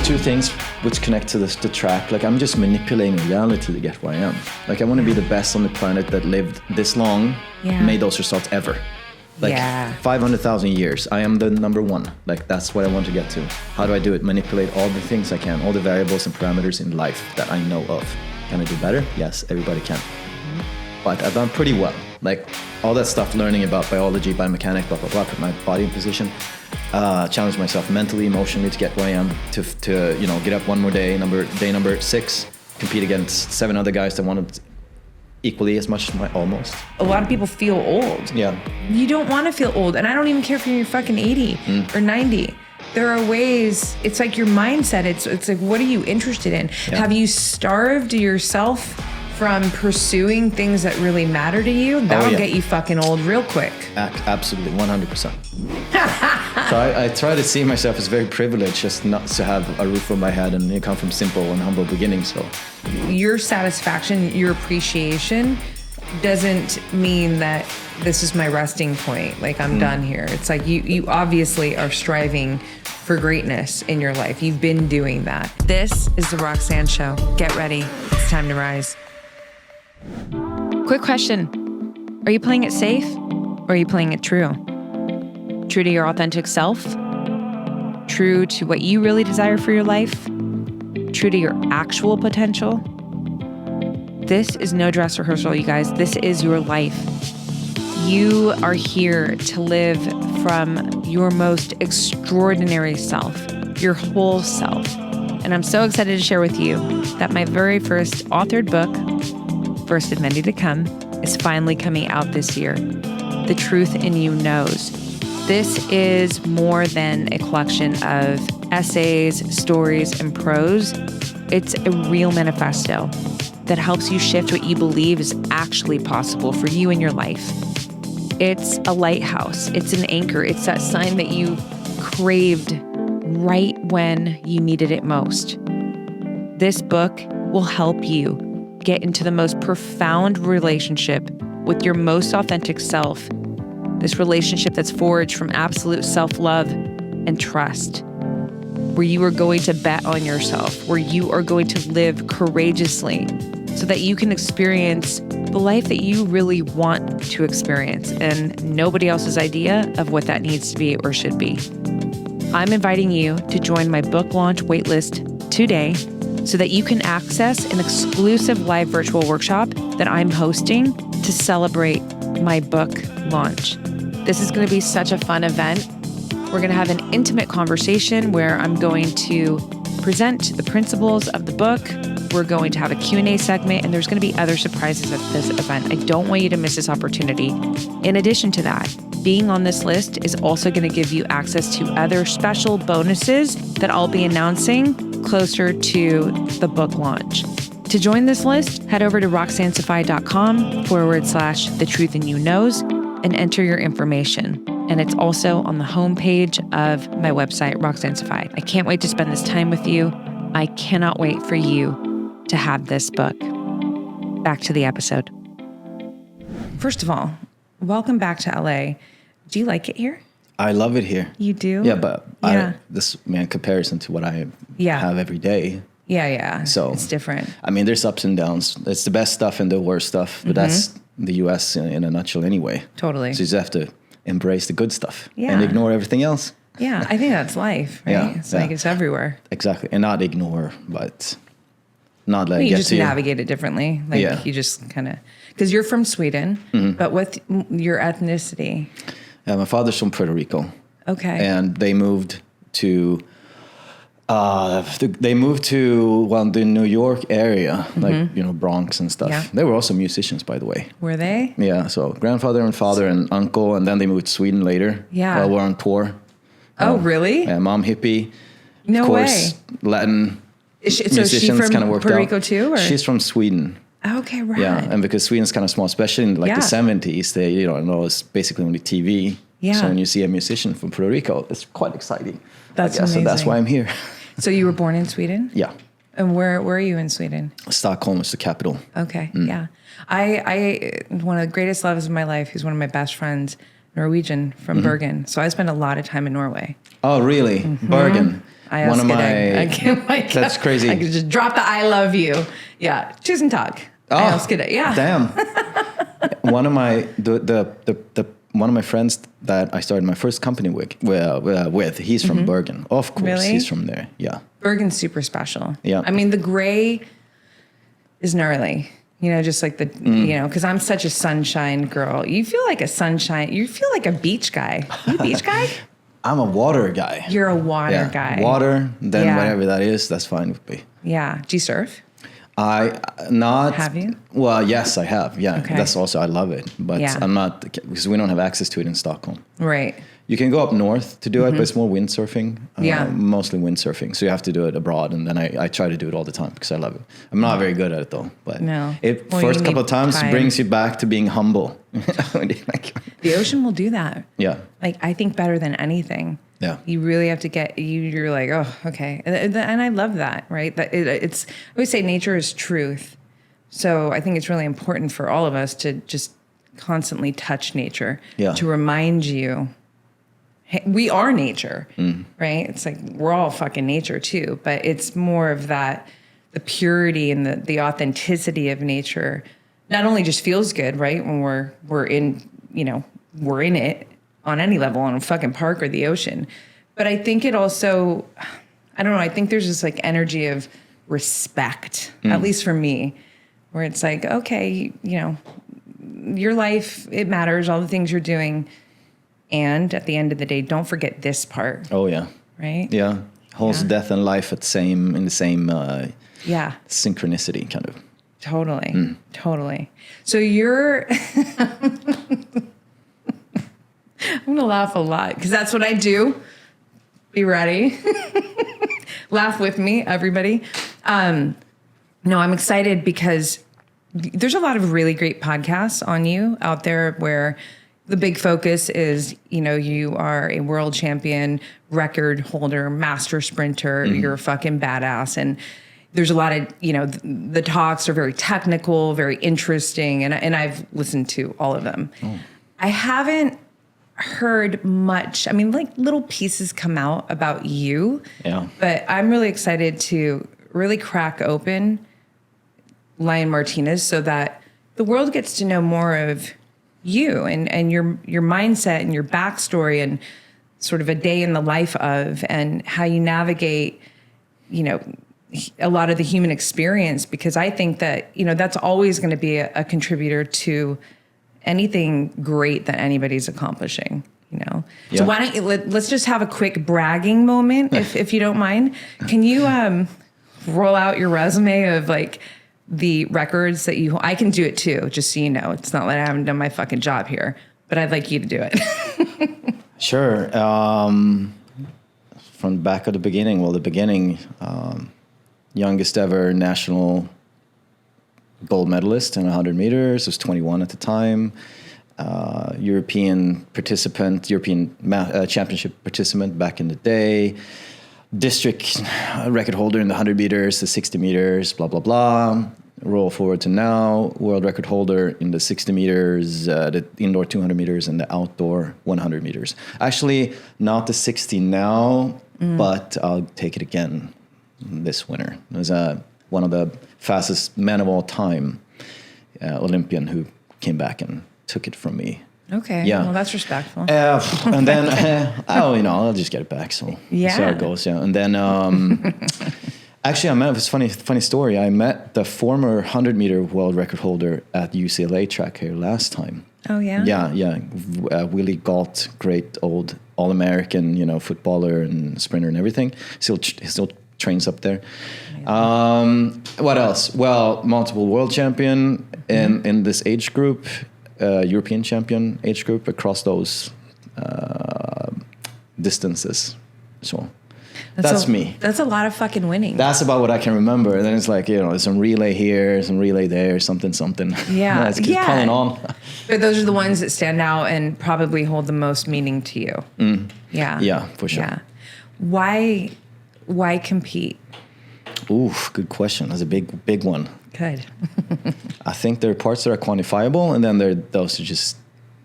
two things which connect to the track. Like, I'm just manipulating reality to get where I am. Like, I want to be the best on the planet that lived this long, made those results ever. Like 500,000 years, I am the number one. Like, that's what I want to get to. How do I do it? Manipulate all the things I can, all the variables and parameters in life that I know of. Can I do better? Yes, everybody can. But I've done pretty well. Like, all that stuff, learning about biology, biomechanics, blah, blah, blah, put my body in position, challenge myself mentally, emotionally to get where I am, to you know, get up one more day, day number 6, compete against 7 other guys that wanted equally as much as my almost. A lot of people feel old. Yeah. You don't want to feel old. And I don't even care if you're fucking 80 or 90. There are ways, it's like your mindset. It's like, what are you interested in? Yeah. Have you starved yourself from pursuing things that really matter to you? That'll get you fucking old real quick. Absolutely, 100%. So I try to see myself as very privileged just not to have a roof over my head and come from simple and humble beginnings. So your satisfaction, your appreciation doesn't mean that this is my resting point. Like, I'm done here. It's like you obviously are striving for greatness in your life. You've been doing that. This is The Roxanne Show. Get ready. It's time to rise. Quick question. Are you playing it safe or are you playing it true? True to your authentic self? True to what you really desire for your life? True to your actual potential? This is no dress rehearsal, you guys. This is your life. You are here to live from your most extraordinary self, your whole self. And I'm so excited to share with you that my very first authored book, First and Many to Come, is finally coming out this year. The Truth in You Knows. This is more than a collection of essays, stories, and prose. It's a real manifesto that helps you shift what you believe is actually possible for you in your life. It's a lighthouse. It's an anchor. It's that sign that you craved right when you needed it most. This book will help you get into the most profound relationship with your most authentic self. This relationship that's forged from absolute self-love and trust, where you are going to bet on yourself, where you are going to live courageously so that you can experience the life that you really want to experience and nobody else's idea of what that needs to be or should be. I'm inviting you to join my book launch waitlist today so that you can access an exclusive live virtual workshop that I'm hosting to celebrate my book launch. This is going to be such a fun event. We're going to have an intimate conversation where I'm going to present the principles of the book. We're going to have a Q&A segment, and there's going to be other surprises at this event. I don't want you to miss this opportunity. In addition to that, being on this list is also going to give you access to other special bonuses that I'll be announcing closer to the book launch. To join this list, head over to roxannesify.com/The Truth in You Knows and enter your information. And it's also on the homepage of my website, Roxannesify. I can't wait to spend this time with you. I cannot wait for you to have this book. Back to the episode. First of all, welcome back to LA. Do you like it here? I love it here. You do? Yeah, but in comparison to what I have every day. Yeah. So it's different. I mean, there's ups and downs. It's the best stuff and the worst stuff, but that's the US in a nutshell anyway. Totally. So you just have to embrace the good stuff and ignore everything else. Yeah, I think that's life, right? Yeah, it's like it's everywhere. Exactly. And not ignore, but not let it you get just to you. navigate it differently. Like you just kind of, because you're from Sweden, but with your ethnicity. Yeah, my father's from Puerto Rico. Okay. And they moved to the New York area, like, Bronx and stuff. Yeah. They were also musicians, by the way. Were they? Yeah, so grandfather and father and uncle, and then they moved to Sweden later. Yeah. While we're on tour. Oh, really? Yeah, mom hippie. No of course, way. Latin So musicians she from kind of worked Puerto out. Rico too? Or? She's from Sweden. Okay, right. Yeah, and because Sweden's kind of small, especially in the 70s, they, it's basically only TV. Yeah. So when you see a musician from Puerto Rico, it's quite exciting. That's amazing. So that's why I'm here. So you were born in Sweden? Yeah. And where are you in Sweden? Stockholm is the capital. Okay, yeah. I one of the greatest loves of my life, he's one of my best friends, Norwegian from Bergen. So I spent a lot of time in Norway. Oh, really? Bergen. That's crazy. I can just drop the I love you. Yeah. Tusen tack. Oh, yeah. Damn. One of my one of my friends that I started my first company with, he's from Bergen. Of course, really? He's from there. Yeah. Bergen's super special. Yeah. I mean, the gray is gnarly. You know, just like because I'm such a sunshine girl. You feel like a sunshine. You feel like a beach guy. You a beach guy? I'm a water guy. You're a water guy. Water, then whatever that is, that's fine with me. Yeah. Do you surf? Have you? Well, yes, I have. Yeah. Okay. That's also, I love it. But I'm not, because we don't have access to it in Stockholm. Right. You can go up north to do it, but it's more windsurfing. Mostly windsurfing. So you have to do it abroad. And then I try to do it all the time because I love it. I'm not very good at it though. But first couple of times brings you back to being humble. The ocean will do that. Yeah. Like, I think better than anything. Yeah. You really have to you're like, oh, okay. And I love that, right? That I always say nature is truth. So I think it's really important for all of us to just constantly touch nature to remind you, hey, we are nature, right? It's like we're all fucking nature too, but it's more of that, the purity and the authenticity of nature not only just feels good, right? When we're in it on any level, on a fucking park or the ocean. But I think it also, I don't know, I think there's this like energy of respect, at least for me, where it's like, okay, your life, it matters, all the things you're doing. And at the end of the day, don't forget this part. Oh, yeah. Right? Yeah. Holds death and life in the same synchronicity, kind of. Totally. Totally. So you're... I'm going to laugh a lot because that's what I do. Be ready. Laugh with me, everybody. No, I'm excited because there's a lot of really great podcasts on you out there where the big focus is, you are a world champion, record holder, master sprinter. You're a fucking badass. And there's a lot of, the talks are very technical, very interesting. And I've listened to all of them. Oh. I haven't heard much. I mean, like little pieces come out about you. Yeah. But I'm really excited to really crack open Lion Martinez so that the world gets to know more of you and your mindset and your backstory and sort of a day in the life of and how you navigate, a lot of the human experience, because I think that, that's always going to be a contributor to anything great that anybody's accomplishing, Yeah. So why don't you, let's just have a quick bragging moment, if you don't mind. Can you roll out your resume of like the records that I can do it too, just so you know. It's not like I haven't done my fucking job here, but I'd like you to do it. Sure. From back at the beginning, youngest ever national gold medalist in 100 meters, was 21 at the time. European championship participant back in the day. District record holder in the 100 meters, the 60 meters, blah, blah, blah. Roll forward to now, world record holder in the 60 meters, the indoor 200 meters, and the outdoor 100 meters. Actually, not the 60 now, but I'll take it again this winter. It was one of the fastest men of all time, Olympian, who came back and took it from me. Okay. Yeah. Well, that's respectful. And then, I'll just get it back. So that's how it goes. Yeah. And then, actually, it's funny story. I met the former 100 meter world record holder at UCLA track here last time. Oh, yeah? Yeah. Willie Galt, great old All-American, footballer and sprinter and everything. Still trains up there. What else? Well, multiple world champion in this age group. European champion age group across those distances. So that's me. That's a lot of fucking winning. That's about what I can remember. And then it's like, some relay here, some relay there, something. Yeah. Let's keep piling on. But those are the ones that stand out and probably hold the most meaning to you. Yeah. Yeah, for sure. Yeah. Why compete? Ooh, good question. That's a big one. Good. I think there are parts that are quantifiable, and then there are those that are just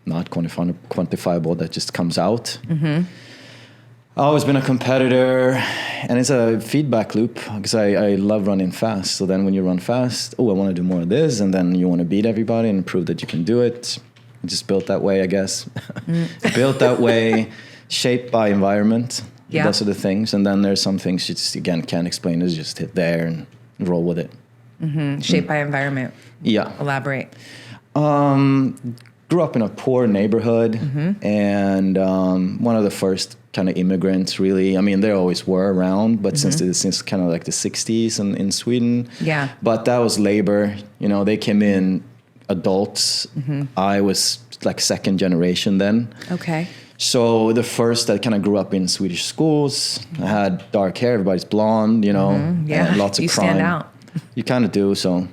not quantifiable, that just comes out. always been a competitor, and it's a feedback loop because I love running fast. So then when you run fast, I want to do more of this, and then you want to beat everybody and prove that you can do it. Just built that way, I guess. Built that way, shaped by environment. Yeah. Those are the things. And then there's some things you just, again, can't explain. It's just hit there and roll with it. Shaped by environment. Yeah. Elaborate. Grew up in a poor neighborhood, and one of the first kind of immigrants, really. I mean, they always were around, but since kind of like the 60s in Sweden. Yeah. But that was labor. You know, they came in adults. I was like second generation then. Okay. So the first, I kind of grew up in Swedish schools. I had dark hair. Everybody's blonde, you know. Yeah. And lots of you crime. Stand out. You kind of do, so...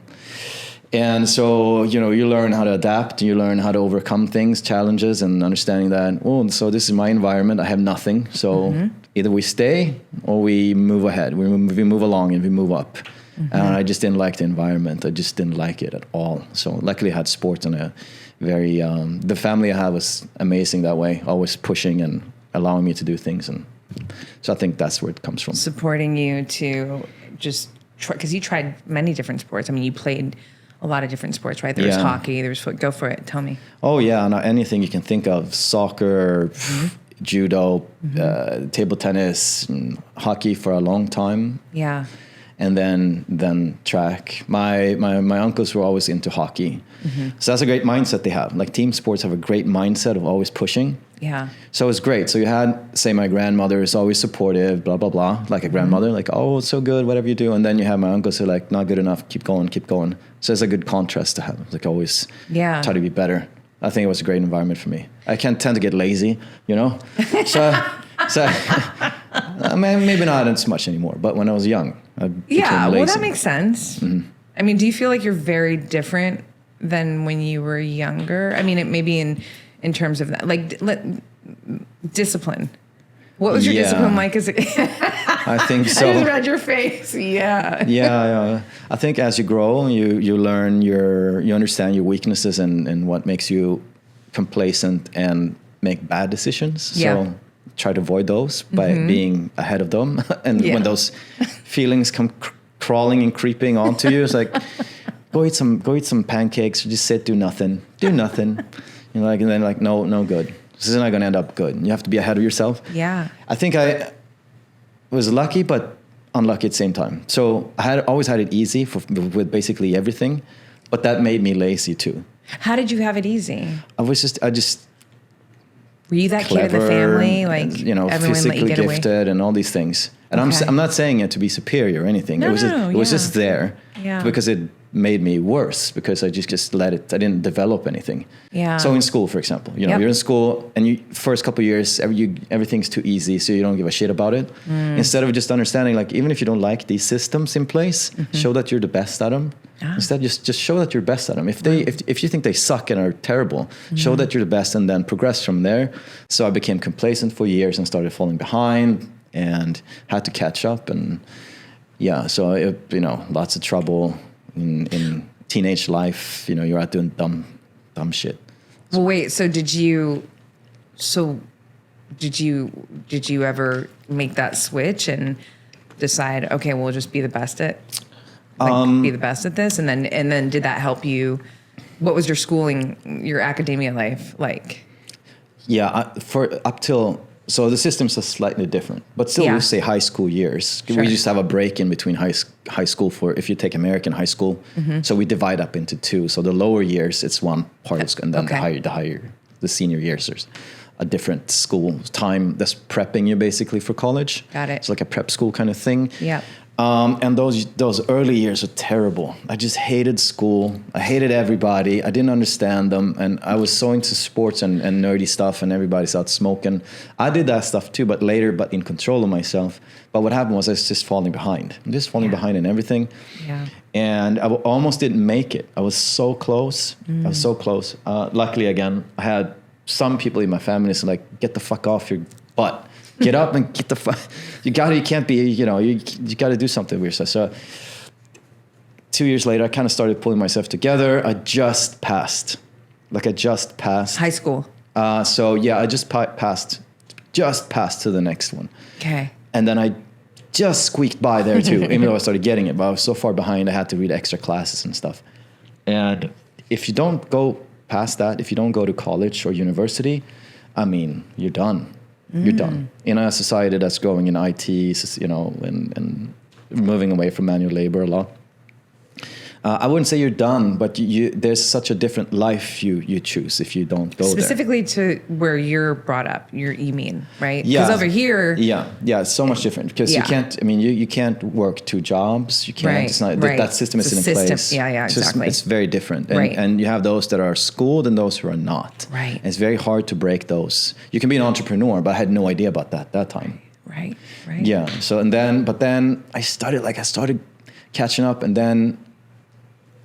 And so, you know, you learn how to adapt, you learn how to overcome things, challenges, and understanding that, so this is my environment, I have nothing. So either we stay or we move ahead, we move along and we move up. And I just didn't like the environment. I just didn't like it at all. So luckily I had sports and a very, the family I had was amazing that way, always pushing and allowing me to do things. And so I think that's where it comes from. Supporting you to just try, because you tried many different sports. I mean, you played a lot of different sports, right? There was hockey, there was foot. Go for it. Tell me. Oh yeah, anything you can think of: soccer, judo, table tennis, and hockey for a long time. Yeah. And then track. My uncles were always into hockey, so that's a great mindset they have. Like team sports have a great mindset of always pushing. Yeah. So it's great. So you had, say, my grandmother is always supportive, blah, blah, blah, like a grandmother, like, oh, it's so good, whatever you do. And then you have my uncles who are like, not good enough, keep going, keep going. So it's a good contrast to have, like always try to be better. I think it was a great environment for me. I can't tend to get lazy, you know? So maybe not as much anymore, but when I was young, I became lazy. Well, that makes sense. I mean, do you feel like you're very different than when you were younger? I mean, it maybe in terms of that, like discipline. What was your discipline like as I think so. I just read your face. Yeah. I think as you grow, you learn you understand your weaknesses and what makes you complacent and make bad decisions. So try to avoid those by being ahead of them. And when those feelings come crawling and creeping onto you, it's like, go eat some pancakes, just sit, do nothing. You know, like, and then like, no good. This is not going to end up good. You have to be ahead of yourself. Yeah. I think I was lucky, but unlucky at the same time. So I always had it easy with basically everything, but that made me lazy too. How did you have it easy? I just were you that clever, kid in the family? Like, and, you know, everyone physically let you get gifted away? And all these things. And I'm not saying it to be superior or anything. No, it was just there because it made me worse because I just let it. I didn't develop anything. Yeah. So in school, for example, you know, you're in school and you first couple of years, everything's too easy, so you don't give a shit about it. Instead of just understanding, like, even if you don't like these systems in place, show that you're the best at them. Instead, just show that you're best at them. If you think they suck and are terrible, show that you're the best and then progress from there. So I became complacent for years and started falling behind and had to catch up. And so lots of trouble in teenage life. You know, you're out doing dumb shit. Well, wait. So did you ever make that switch and decide, okay, we'll just be the best at? Be the best at this, and then did that help you? What was your schooling, your academia life like? Yeah, so the systems are slightly different, but still we say high school years. Sure. We just have a break in between high school for if you take American high school. So we divide up into two. So the lower years, it's one part of school, and then the senior years, there's a different school time that's prepping you basically for college. Got it. It's like a prep school kind of thing. Yeah. And those early years are terrible. I just hated school. I hated everybody. I didn't understand them. And I was so into sports and nerdy stuff, and everybody's out smoking. I did that stuff too, but later, but in control of myself. But what happened was I was just falling behind. I'm just falling behind in everything. Yeah. And I almost didn't make it. I was so close. I was so close. Luckily, again, I had some people in my family who like, get the fuck off your butt. Get up and get the fuck. You can't be, you got to do something with yourself. So 2 years later, I kind of started pulling myself together. I just passed. High school. I just passed just passed to the next one. Okay. And then I just squeaked by there too, even though I started getting it. But I was so far behind, I had to read extra classes and stuff. And if you don't go past that, if you don't go to college or university, I mean, you're done. You're done. In a society that's growing in IT, you know, and moving away from manual labor a lot. I wouldn't say you're done, but there's such a different life you choose if you don't go Specifically to where you're brought up, you mean, right? Yeah. Because over here... Yeah, it's so much different. Because you can't, I mean, you can't work 2 jobs. You can't, it's not, that system isn't in place. Yeah, exactly. It's very different. And you have those that are schooled and those who are not. Right. And it's very hard to break those. You can be an entrepreneur, but I had no idea about that time. Right. Yeah, so but then I started catching up, and then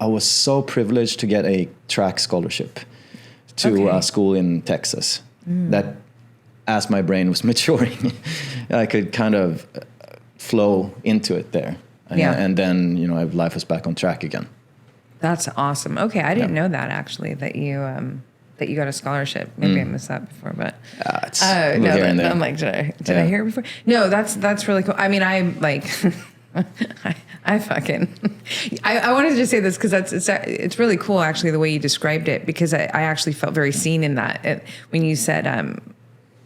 I was so privileged to get a track scholarship to a school in Texas that, as my brain was maturing, I could kind of flow into it there. And then, you know, life was back on track again. That's awesome. Okay, I didn't know that actually, that you got a scholarship. Maybe I missed that before, but I'm like, did I hear it before? No, that's really cool. I mean, I'm like, I wanted to just say this because it's really cool actually the way you described it, because I actually felt very seen in that when you said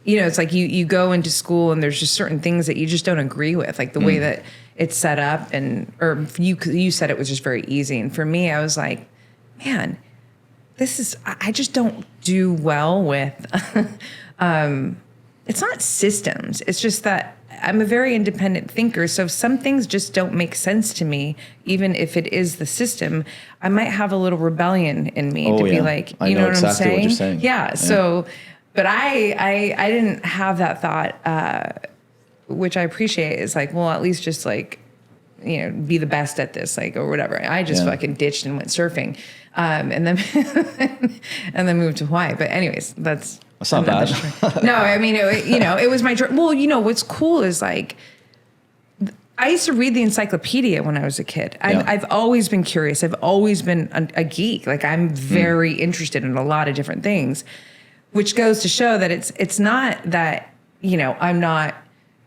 you know, it's like you go into school and there's just certain things that you just don't agree with, like the way that it's set up, or you said it was just very easy, and for me I was like, man, I just don't do well with it's not systems, it's just that I'm a very independent thinker, so if some things just don't make sense to me, even if it is the system, I might have a little rebellion in me be like, you know what I'm saying? What you're saying. Yeah. So, but I didn't have that thought, which I appreciate. Is like, well, at least just like, you know, be the best at this, like, or whatever. I just fucking ditched and went surfing, and then and then moved to Hawaii. But anyways, that's not bad. No, I mean, it was my dream. Well, you know, what's cool is like, I used to read the encyclopedia when I was a kid. I've always been curious. I've always been a geek. Like, I'm very interested in a lot of different things, which goes to show that it's not that, you know, I'm not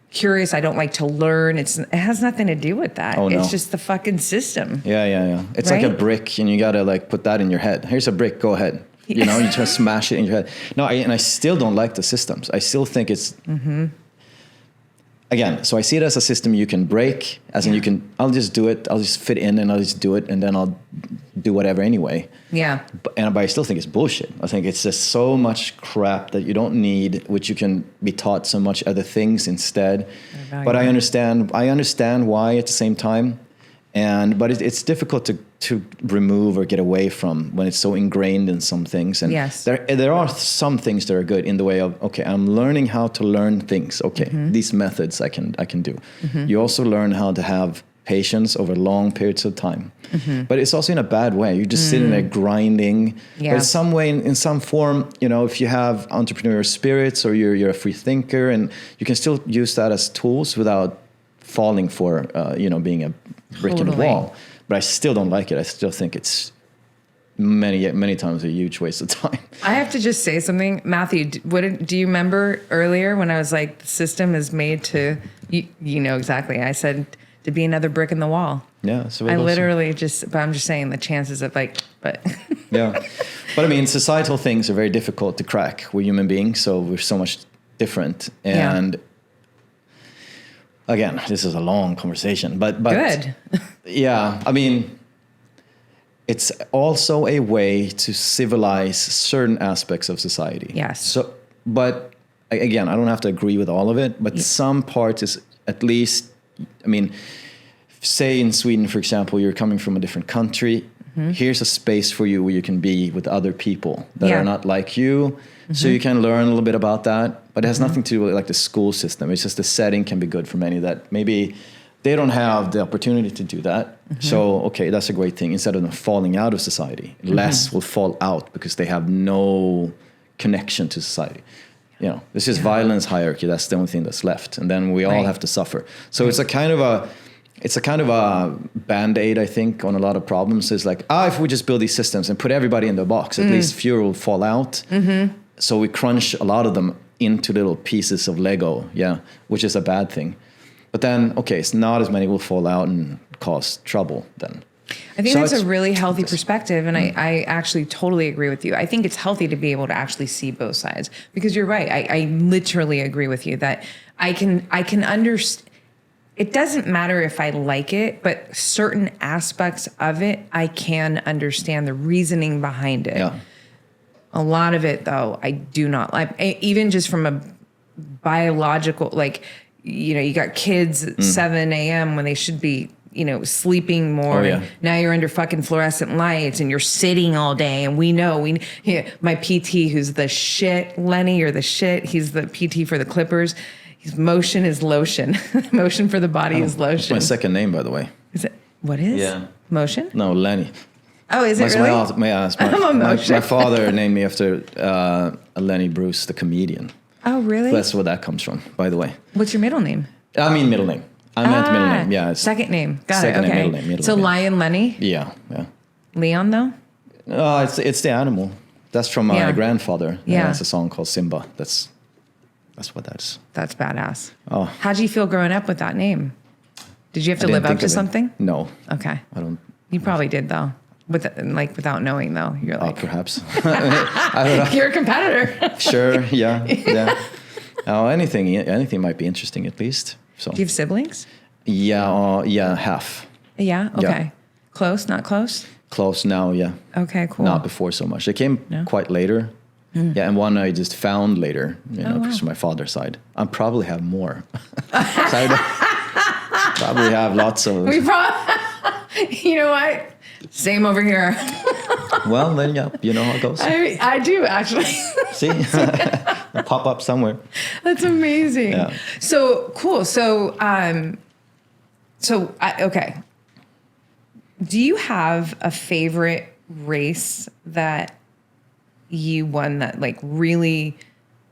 curious. I don't like to learn. It has nothing to do with that. Oh, no. It's just the fucking system. Yeah. It's like a brick, and you got to like put that in your head. Here's a brick. Go ahead. You know, you just smash it in your head. No, and I still don't like the systems. I still think it's, again, so I see it as a system you can break, as in I'll just do it, I'll just fit in and I'll just do it, and then I'll do whatever anyway. Yeah. But I still think it's bullshit. I think it's just so much crap that you don't need, which you can be taught so much other things instead. But I understand why at the same time. But it's difficult to remove or get away from when it's so ingrained in some things. And there are some things that are good in the way of, okay, I'm learning how to learn things. Okay, these methods I can do. You also learn how to have patience over long periods of time. But it's also in a bad way. You're just sitting there grinding. But in some way, in some form, you know, if you have entrepreneurial spirits or you're a free thinker, and you can still use that as tools without falling for, you know, being a brick in the wall. But I still don't like it. I still think it's many times a huge waste of time. I have to just say something. Matthew, do you remember earlier when I was like, the system is made to, you know exactly. I said to be another brick in the wall. Yeah. So I literally but I'm just saying the chances of like, but. Yeah. But I mean, societal things are very difficult to crack. We're human beings, so we're so much different. And again, this is a long conversation, but good. Yeah, I mean, it's also a way to civilize certain aspects of society. Yes. So, but again, I don't have to agree with all of it, but some parts is at least, I mean, say in Sweden, for example, you're coming from a different country. Here's a space for you where you can be with other people that are not like you. So you can learn a little bit about that, but it has nothing to do with like the school system. It's just the setting can be good for many that maybe they don't have the opportunity to do that. So, okay, that's a great thing. Instead of them falling out of society, less will fall out because they have no connection to society. You know, this is violence hierarchy. That's the only thing that's left. And then we all have to suffer. So it's a kind of a Band-Aid, I think, on a lot of problems. It's like, if we just build these systems and put everybody in the box, at least fewer will fall out. So we crunch a lot of them into little pieces of Lego, which is a bad thing. But then, okay, so not as many will fall out and cause trouble then. I think that's a really healthy perspective, and I actually totally agree with you. I think it's healthy to be able to actually see both sides, because you're right. I literally agree with you that I can understand. It doesn't matter if I like it, but certain aspects of it, I can understand the reasoning behind it. Yeah. A lot of it, though, I do not like. Even just from a biological, like, you got kids at 7 a.m. when they should be, sleeping more. Oh, yeah. Now you're under fucking fluorescent lights and you're sitting all day. And my PT, who's the shit, Lenny, or the shit, he's the PT for the Clippers. His motion is lotion. Motion for the body is lotion. That's my second name, by the way. Is it? What is? Yeah. Motion? No, Lenny. Oh, is it really? My father named me after Lenny Bruce, the comedian. Oh, really? That's where that comes from, by the way. What's your middle name? I mean middle name. I meant middle name. Yeah. Second name. Got second it. Okay. Name, middle name. So Lion Lenny? Yeah. Leon, though? It's the animal. That's from my grandfather. Yeah. That's a song called Simba. That's what that is. That's badass. Oh. How'd you feel growing up with that name? Did you have to live up to something? No. Okay. I don't. You probably did, though. Without knowing, though. You're like... perhaps. I don't know. You're a competitor. Sure, yeah. Anything might be interesting, at least. So. Do you have siblings? Yeah, half. Yeah? Okay. Yeah. Close, not close? Close now, yeah. Okay, cool. Not before so much. They came quite later. Yeah, and one I just found later, because from my father's side. I probably have more. Probably have lots of... You know what? Same over here. Well, then, yeah, you know how it goes. I do, actually. See? I'll pop up somewhere. That's amazing. Yeah. So, cool. Okay. Do you have a favorite race that you won that, like, really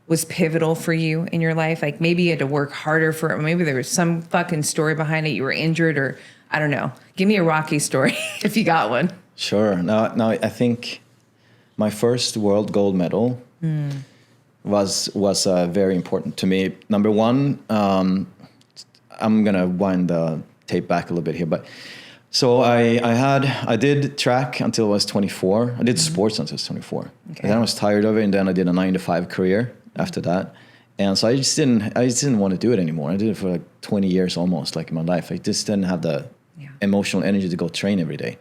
was pivotal for you in your life? Like, maybe you had to work harder for it. Maybe there was some fucking story behind it. You were injured, or I don't know. Give me a Rocky story if you got one. Sure. Now, I think my first world gold medal was very important to me. Number one, I'm gonna wind the tape back a little bit here, but so I did track until I was 24. I did sports until I was 24. Okay. And then I was tired of it, and then I did a 9-to-5 career after that. And so I just didn't want to do it anymore. I did it for like 20 years almost, like in my life. I just didn't have the emotional energy to go train every day.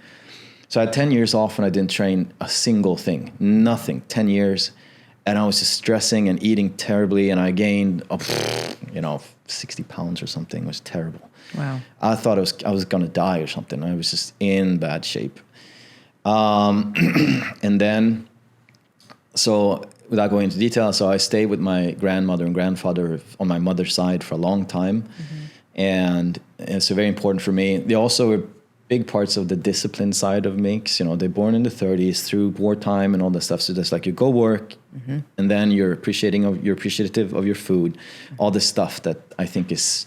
So I had 10 years off and I didn't train a single thing, nothing, 10 years. And I was just stressing and eating terribly. And I gained, 60 pounds or something. It was terrible. Wow. I thought I was going to die or something. I was just in bad shape. And then, so without going into detail, so I stayed with my grandmother and grandfather on my mother's side for a long time. Mm-hmm. And it's very important for me. They also were big parts of the discipline side of me, because, they're born in the 30s through wartime and all that stuff. So just like you go work, and then you're appreciative of your food, all this stuff that I think it's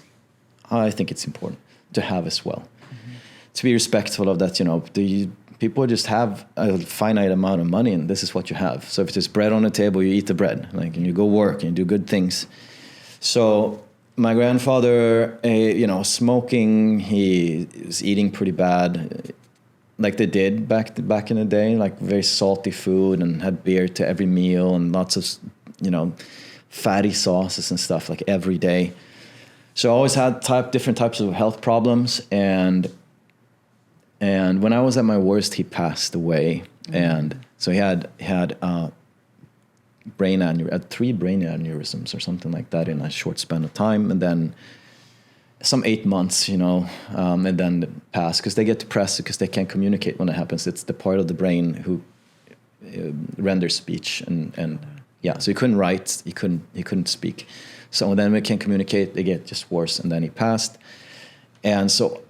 important to have as well. To be respectful of that, people just have a finite amount of money, and this is what you have. So if there's bread on the table, you eat the bread, and you go work and you do good things. So my grandfather, smoking, he was eating pretty bad, like they did back in the day, like very salty food, and had beer to every meal and lots of, fatty sauces and stuff like every day. So I always had different types of health problems, and when I was at my worst, he passed away. And so he had 3 brain aneurysms or something like that in a short span of time, and then some 8 months, and then passed, because they get depressed because they can't communicate when it happens. It's the part of the brain who renders speech, and so he couldn't write, he couldn't speak. So then we can't communicate, they get just worse, and then he passed. And so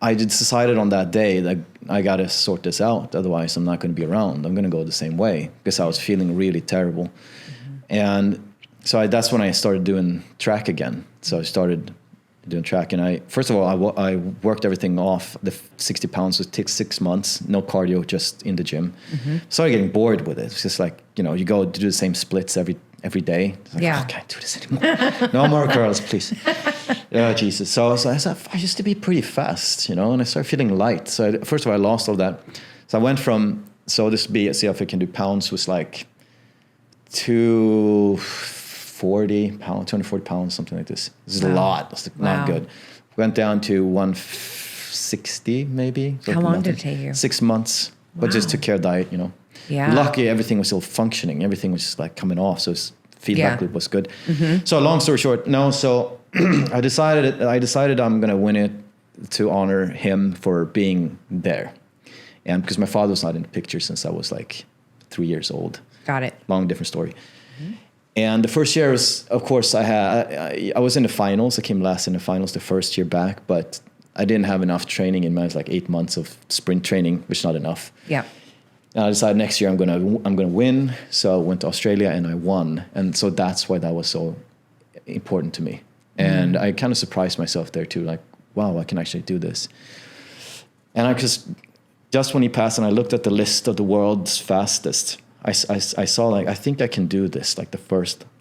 I decided on that day that I got to sort this out. Otherwise, I'm not going to be around. I'm going to go the same way, because I was feeling really terrible. And so that's when I started doing track again. So I started doing track. And first of all, I worked everything off. The 60 pounds. It took 6 months, no cardio, just in the gym. Started getting bored with it. It's just like, you go to do the same splits every every day. It's like, I can't do this anymore. No more curls, please. Jesus. So I used to be pretty fast, you know, and I started feeling light. So first of all, I lost all that. So I went from, see if I can do pounds, was like 240 pounds, something like this. This is a lot. That's not good. Went down to 160 maybe. How long did it take you? 6 months, but just took care of diet, you know. Yeah. Lucky everything was still functioning. Everything was like coming off. So feedback loop was good. Mm-hmm. So long story short, I decided I'm going to win it to honor him for being there. And because my father was not in the picture since I was like 3 years old. Got it. Long, different story. Mm-hmm. And the first year was, of course, I was in the finals. I came last in the finals the first year back, but I didn't have enough training in my like 8 months of sprint training, which is not enough. Yeah. And I decided next year I'm gonna win. So I went to Australia and I won. And so that's why that was so important to me. And I kind of surprised myself there too, like, wow, I can actually do this. And I just when he passed and I looked at the list of the world's fastest, I saw like, I think I can do this. Like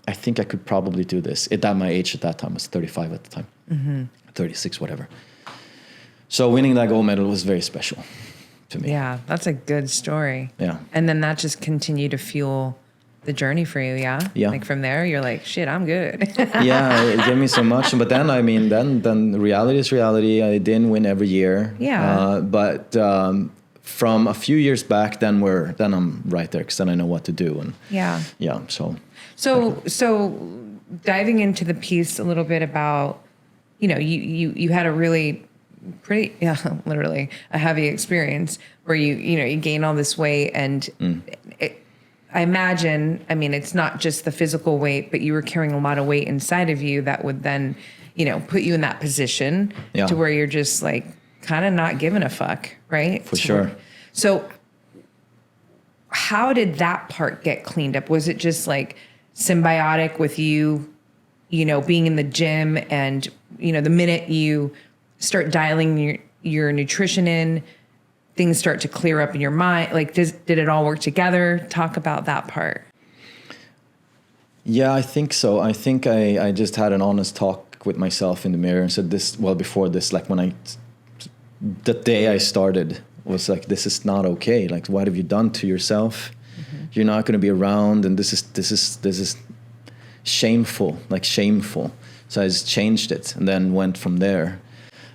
I think I could probably do this. At my age at that time, I was 35 at the time, 36, whatever. So winning that gold medal was very special to me. Yeah, that's a good story. Yeah. And then that just continued to fuel the journey for you, yeah? Yeah. Like from there, you're like, shit, I'm good. Yeah, it gave me so much. But then, I mean, then reality is reality. I didn't win every year. Yeah. But from a few years back, then I'm right there because then I know what to do. And yeah. Yeah, So diving into the piece a little bit about, you know, you had a really pretty, literally a heavy experience where you gain all this weight and I imagine, I mean, it's not just the physical weight, but you were carrying a lot of weight inside of you that would then, put you in that position to where you're just like kind of not giving a fuck, right? For sure. So how did that part get cleaned up? Was it just like symbiotic with you, being in the gym and, the minute you start dialing your nutrition in, things start to clear up in your mind? Like, did it all work together? Talk about that part. Yeah, I think so. I think I just had an honest talk with myself in the mirror and said before this, like the day I started was like, this is not okay. Like, what have you done to yourself? Mm-hmm. You're not going to be around. And this is shameful, like shameful. So I just changed it and then went from there.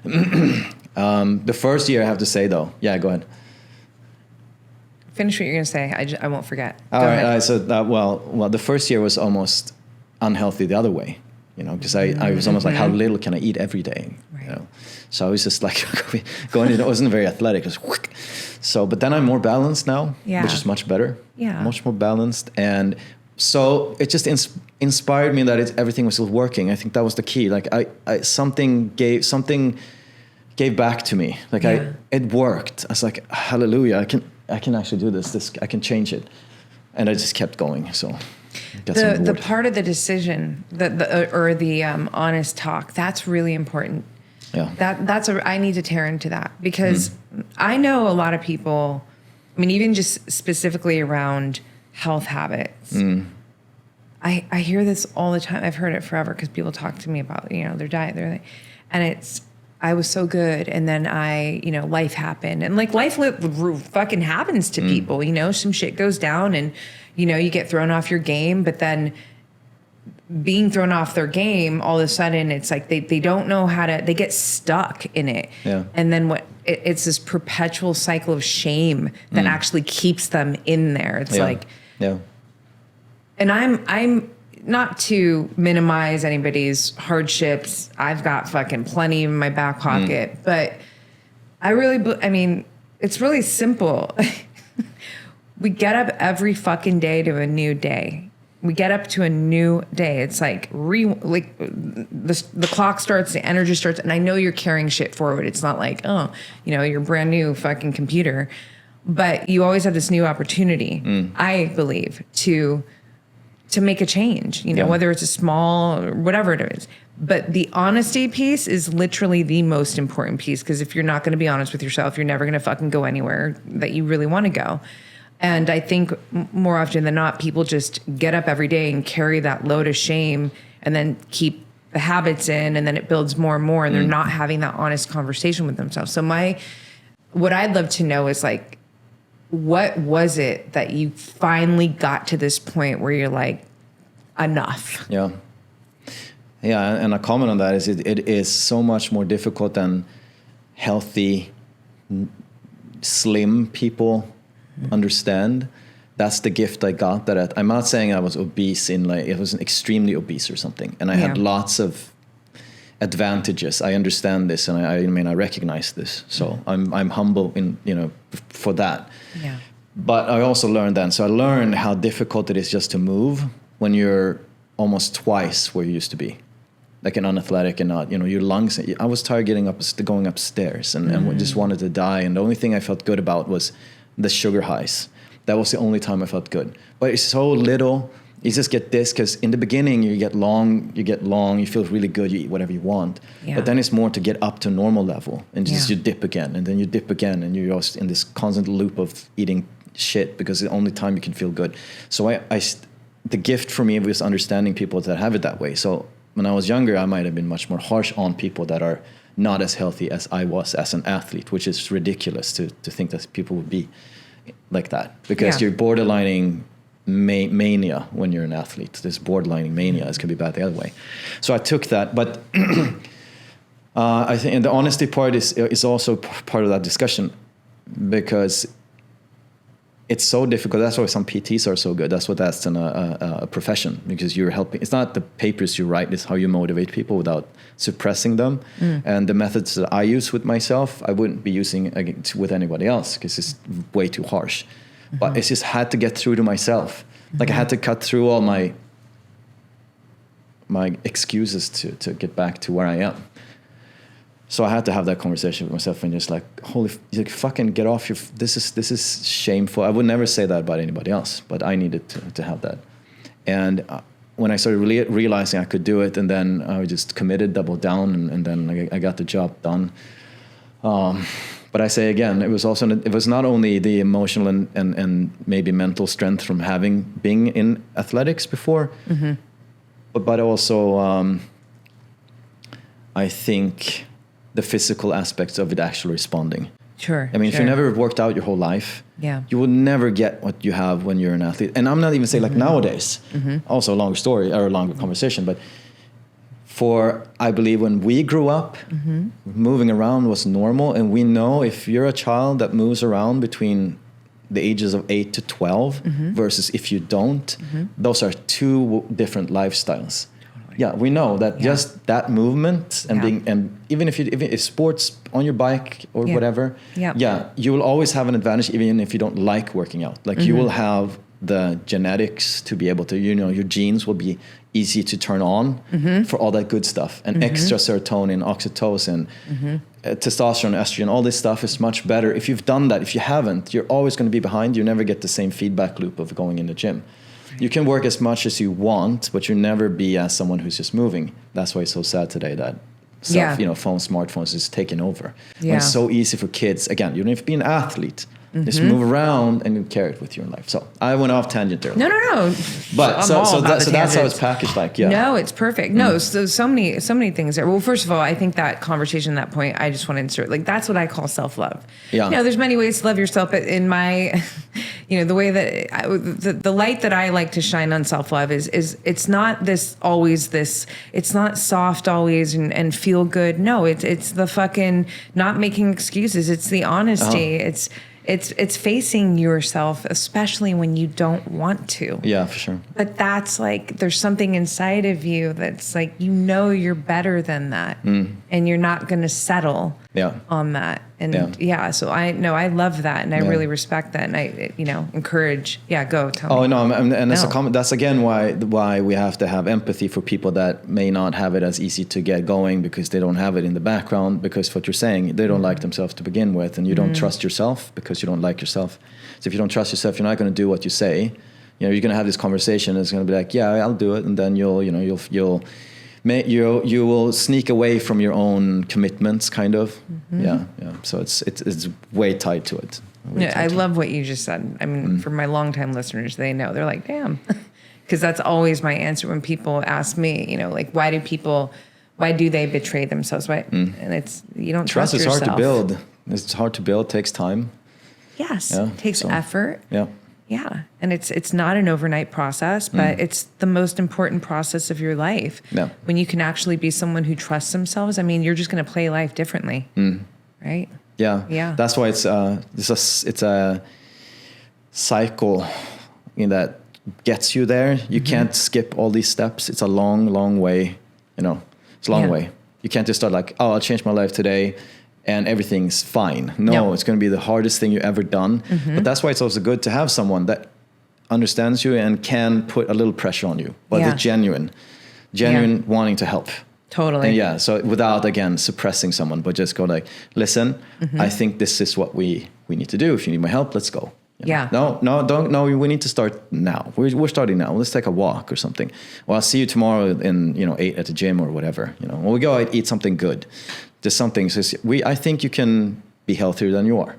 The first year, I have to say, though. Yeah, go ahead. Finish what you're going to say. I won't forget. All right. So well, the first year was almost unhealthy the other way, because I was almost like, how little can I eat every day? Right. So I was just like going in. It wasn't very athletic. It was so, but then I'm more balanced now, which is much better. Yeah, much more balanced, and so it just inspired me that everything was still working. I think that was the key. Like something gave back to me. Like it worked. I was like, hallelujah, I can actually do this. I can change it. And I just kept going. So the part of the decision, the honest talk, that's really important. Yeah. I need to tear into that because I know a lot of people, I mean, even just specifically around health habits. I hear this all the time. I've heard it forever because people talk to me about, their diet. I was so good. And then life happened. And like life fucking happens to people, some shit goes down and, you get thrown off your game. But then being thrown off their game, all of a sudden it's like they don't know they get stuck in it. Yeah. And then it's this perpetual cycle of shame that actually keeps them in there. It's yeah. And I'm not to minimize anybody's hardships. I've got fucking plenty in my back pocket, but it's really simple. We get up every fucking day to a new day. We get up to a new day. It's like the clock starts, the energy starts, and I know you're carrying shit forward. It's not like, you're brand new fucking computer, but you always have this new opportunity, I believe, to make a change, whether it's a small or whatever it is. But the honesty piece is literally the most important piece, because if you're not going to be honest with yourself, you're never going to fucking go anywhere that you really want to go. And I think more often than not, people just get up every day and carry that load of shame and then keep the habits in, and then it builds more and more, and they're not having that honest conversation with themselves. So what I'd love to know is like, what was it that you finally got to this point where you're like, enough? Yeah. Yeah, and a comment on that is it is so much more difficult than healthy, slim people understand. That's the gift I got. I'm not saying I was obese it was extremely obese or something, and I had lots of advantages. I understand this, and I recognize this. So I'm humble for that. Yeah. But I also learned then. So I learned how difficult it is just to move when you're almost twice where you used to be, like an unathletic and not, your lungs. I was tired going upstairs and just wanted to die. And the only thing I felt good about was the sugar highs. That was the only time I felt good. But it's so little. You just get this because in the beginning you get long, you feel really good, you eat whatever you want. Yeah. But then it's more to get up to normal level and just you dip again and then you dip again and you're just in this constant loop of eating shit because it's the only time you can feel good. So the gift for me was understanding people that have it that way. So when I was younger, I might have been much more harsh on people that are not as healthy as I was as an athlete, which is ridiculous to think that people would be like that because you're borderlining mania when you're an athlete. This borderlining mania can be bad the other way. So I took that, but I think, and the honesty part is also part of that discussion because it's so difficult. That's why some PTs are so good. That's a profession because you're helping. It's not the papers you write, it's how you motivate people without suppressing them. And the methods that I use with myself, I wouldn't be using with anybody else because it's way too harsh. But it's just had to get through to myself. Like I had to cut through all my excuses to get back to where I am. So I had to have that conversation with myself and just like, fucking get off your, this is shameful. I would never say that about anybody else, but I needed to have that. And when I started realizing I could do it, and then I just committed, doubled down, and then I got the job done. But I say again, it was not only the emotional and maybe mental strength from being in athletics before, but also I think the physical aspects of it actually responding. Sure. I mean, if you never worked out your whole life, you will never get what you have when you're an athlete. And I'm not even saying like nowadays, also a longer story or a longer conversation, but I believe when we grew up, moving around was normal. And we know if you're a child that moves around between the ages of 8 to 12 versus if you don't, those are two different lifestyles. Yeah, we know that just that movement and even if sports on your bike or whatever, you will always have an advantage even if you don't like working out. Like you will have the genetics to be able to, your genes will be easy to turn on for all that good stuff. And extra serotonin, oxytocin, testosterone, estrogen, all this stuff is much better. If you've done that, if you haven't, you're always going to be behind. You never get the same feedback loop of going in the gym. You can work as much as you want, but you'll never be as someone who's just moving. That's why it's so sad today that smartphones is taking over. When it's so easy for kids. Again, you don't have to be an athlete. Just move around and you carry it with you in life. So I went off tangent there. No. But so that's how it's packaged. Like, no, it's perfect. No, so many things there. Well, first of all, I think that conversation, that point, I just want to insert. Like that's what I call self-love. Yeah. There's many ways to love yourself, but in my, the way that the light that I like to shine on self-love is it's not always this. It's not soft always and feel good. No, it's the fucking not making excuses. It's the honesty. It's facing yourself, especially when you don't want to. Yeah, for sure. But that's like, there's something inside of you that's like, you're better than that. And you're not going to settle on that. And so I love that. And I really respect that. And I, encourage, go tell me. Oh, no. And that's a comment. That's again why we have to have empathy for people that may not have it as easy to get going because they don't have it in the background, because what you're saying, they don't like themselves to begin with. And you don't trust yourself because you don't like yourself. So if you don't trust yourself, you're not going to do what you say. You're going to have this conversation. It's going to be like, yeah, I'll do it. And then you'll you will sneak away from your own commitments, kind of. Yeah. So it's way tied to it. I love what you just said. I mean, for my longtime listeners, they know. They're like, damn. Because that's always my answer when people ask me, you know, like, why do they betray themselves? And it's, you don't trust yourself. Trust is hard to build. It's hard to build. It takes time. Yes. It takes effort. Yeah. Yeah. And it's not an overnight process, but it's the most important process of your life. Yeah. When you can actually be someone who trusts themselves, I mean, you're just going to play life differently. Right? Yeah. Yeah. That's why it's a cycle in that gets you there. You can't skip all these steps. It's a long way, you know. It's a long way. You can't just start like, oh, I'll change my life today and everything's fine. No, it's going to be the hardest thing you've ever done. But that's why it's also good to have someone that understands you and can put a little pressure on you, but they're genuine wanting to help. Totally. And so without, again, suppressing someone, but just go like, listen, I think this is what we need to do. If you need my help, let's go. You know? No, we need to start now. We're starting now. Let's take a walk or something. Well, I'll see you tomorrow in, 8 at the gym or whatever. You know, when we go out, eat something good. Just something. So I think you can be healthier than you are.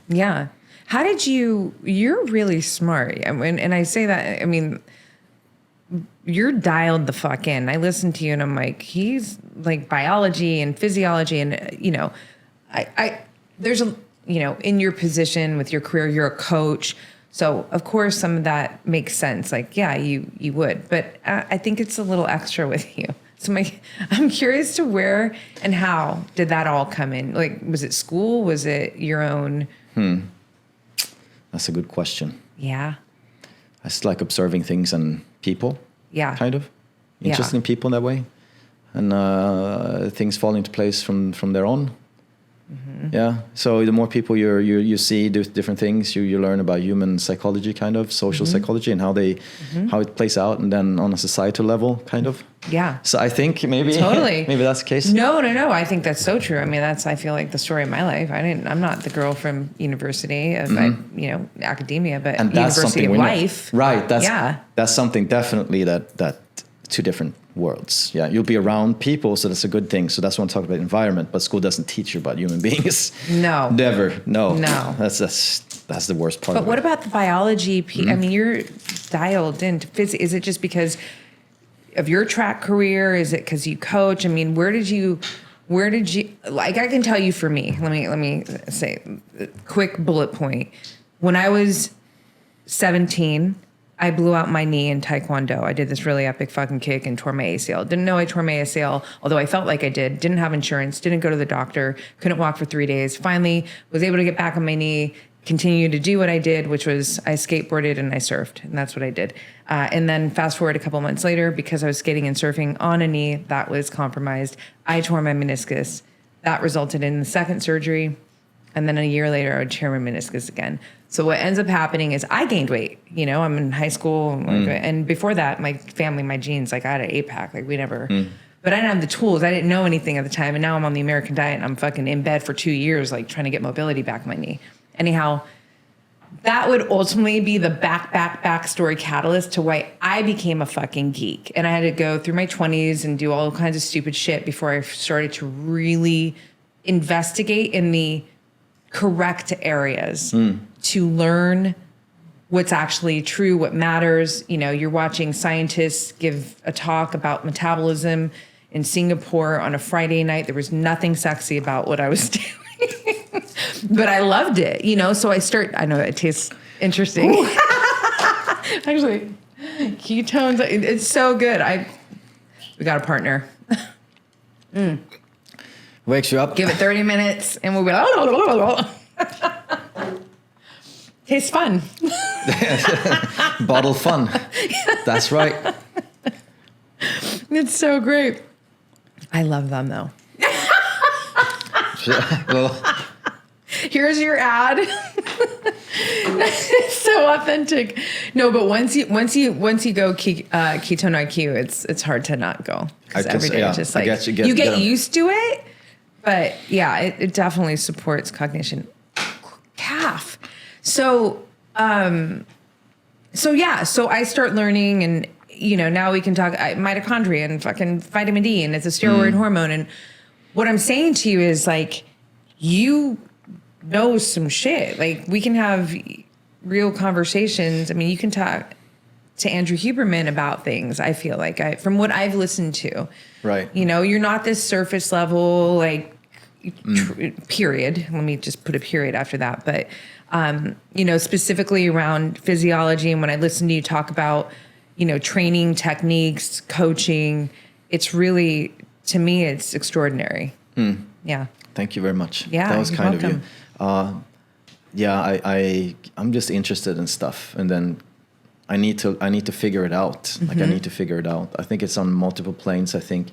Yeah. How did you're really smart. And I say that, I mean, you're dialed the fuck in. I listen to you and I'm like, he's like biology and physiology. And, you know, there's a, you know, in your position with your career, you're a coach. So of course some of that makes sense. Like, yeah, you would, but I think it's a little extra with you. So I'm curious to where and how did that all come in? Like, was it school? Was it your own? That's a good question. Yeah. I just like observing things and people. Yeah. Kind of. Interested in people in that way. And things fall into place from their own. Yeah. So the more people you see do different things, you learn about human psychology, kind of social psychology, and how it plays out, and then on a societal level, kind of. Yeah. So I think maybe maybe that's the case. No. I think that's so true. I mean, I feel like the story of my life. I'm not the girl from university of academia, but and that's university of life. Right. That's something definitely that two different worlds. Yeah, you'll be around people, so that's a good thing. So that's what I'm talking about, environment. But school doesn't teach you about human beings. No, never. No. That's the worst part. But what about the biology? I mean, you're dialed into physics. Is it just because of your track career? Is it because you coach? I mean, where did you? Like, I can tell you for me. Let me say, quick bullet point. When I was 17. I blew out my knee in Taekwondo. I did this really epic fucking kick and tore my ACL. Didn't know I tore my ACL, although I felt like I did. Didn't have insurance, didn't go to the doctor, couldn't walk for 3 days. Finally was able to get back on my knee, continue to do what I did, which was I skateboarded and I surfed. And that's what I did. And then fast forward a couple months later, because I was skating and surfing on a knee that was compromised, I tore my meniscus. That resulted in the second surgery. And then a year later, I would tear my meniscus again. So what ends up happening is I gained weight. You know, I'm in high school. And before that, my family, my genes, like I had an 8-pack. Like we never, but I didn't have the tools. I didn't know anything at the time. And now I'm on the American diet and I'm fucking in bed for 2 years, like trying to get mobility back in my knee. Anyhow, that would ultimately be the backstory catalyst to why I became a fucking geek. And I had to go through my 20s and do all kinds of stupid shit before I started to really investigate in the correct areas to learn what's actually true, what matters. You know, you're watching scientists give a talk about metabolism in Singapore on a Friday night. There was nothing sexy about what I was doing, but I loved it, you know? So I know it tastes interesting. Actually, ketones, it's so good. We got a partner. Wakes you up. Give it 30 minutes and we'll be like, tastes fun. Bottle fun. That's right. It's so great. I love them though. Well, here's your ad. It's so authentic. No, but once you go ketone IQ, it's hard to not go. Because every day it's just like you get used to it. But yeah, it definitely supports cognition. Calf. So I start learning, and now we can talk mitochondria and fucking vitamin D, and it's a steroid hormone. And what I'm saying to you is like, you know some shit. Like, we can have real conversations. I mean, you can talk to Andrew Huberman about things. I feel like from what I've listened to, right. You're not this surface level, like, period. Let me just put a period after that. But, specifically around physiology. And when I listen to you talk about, training techniques, coaching, it's really, to me, it's extraordinary. Yeah. Thank you very much. Yeah. That was kind welcome. of you. I'm just interested in stuff, and then I need to figure it out. Like, I need to figure it out. I think it's on multiple planes. I think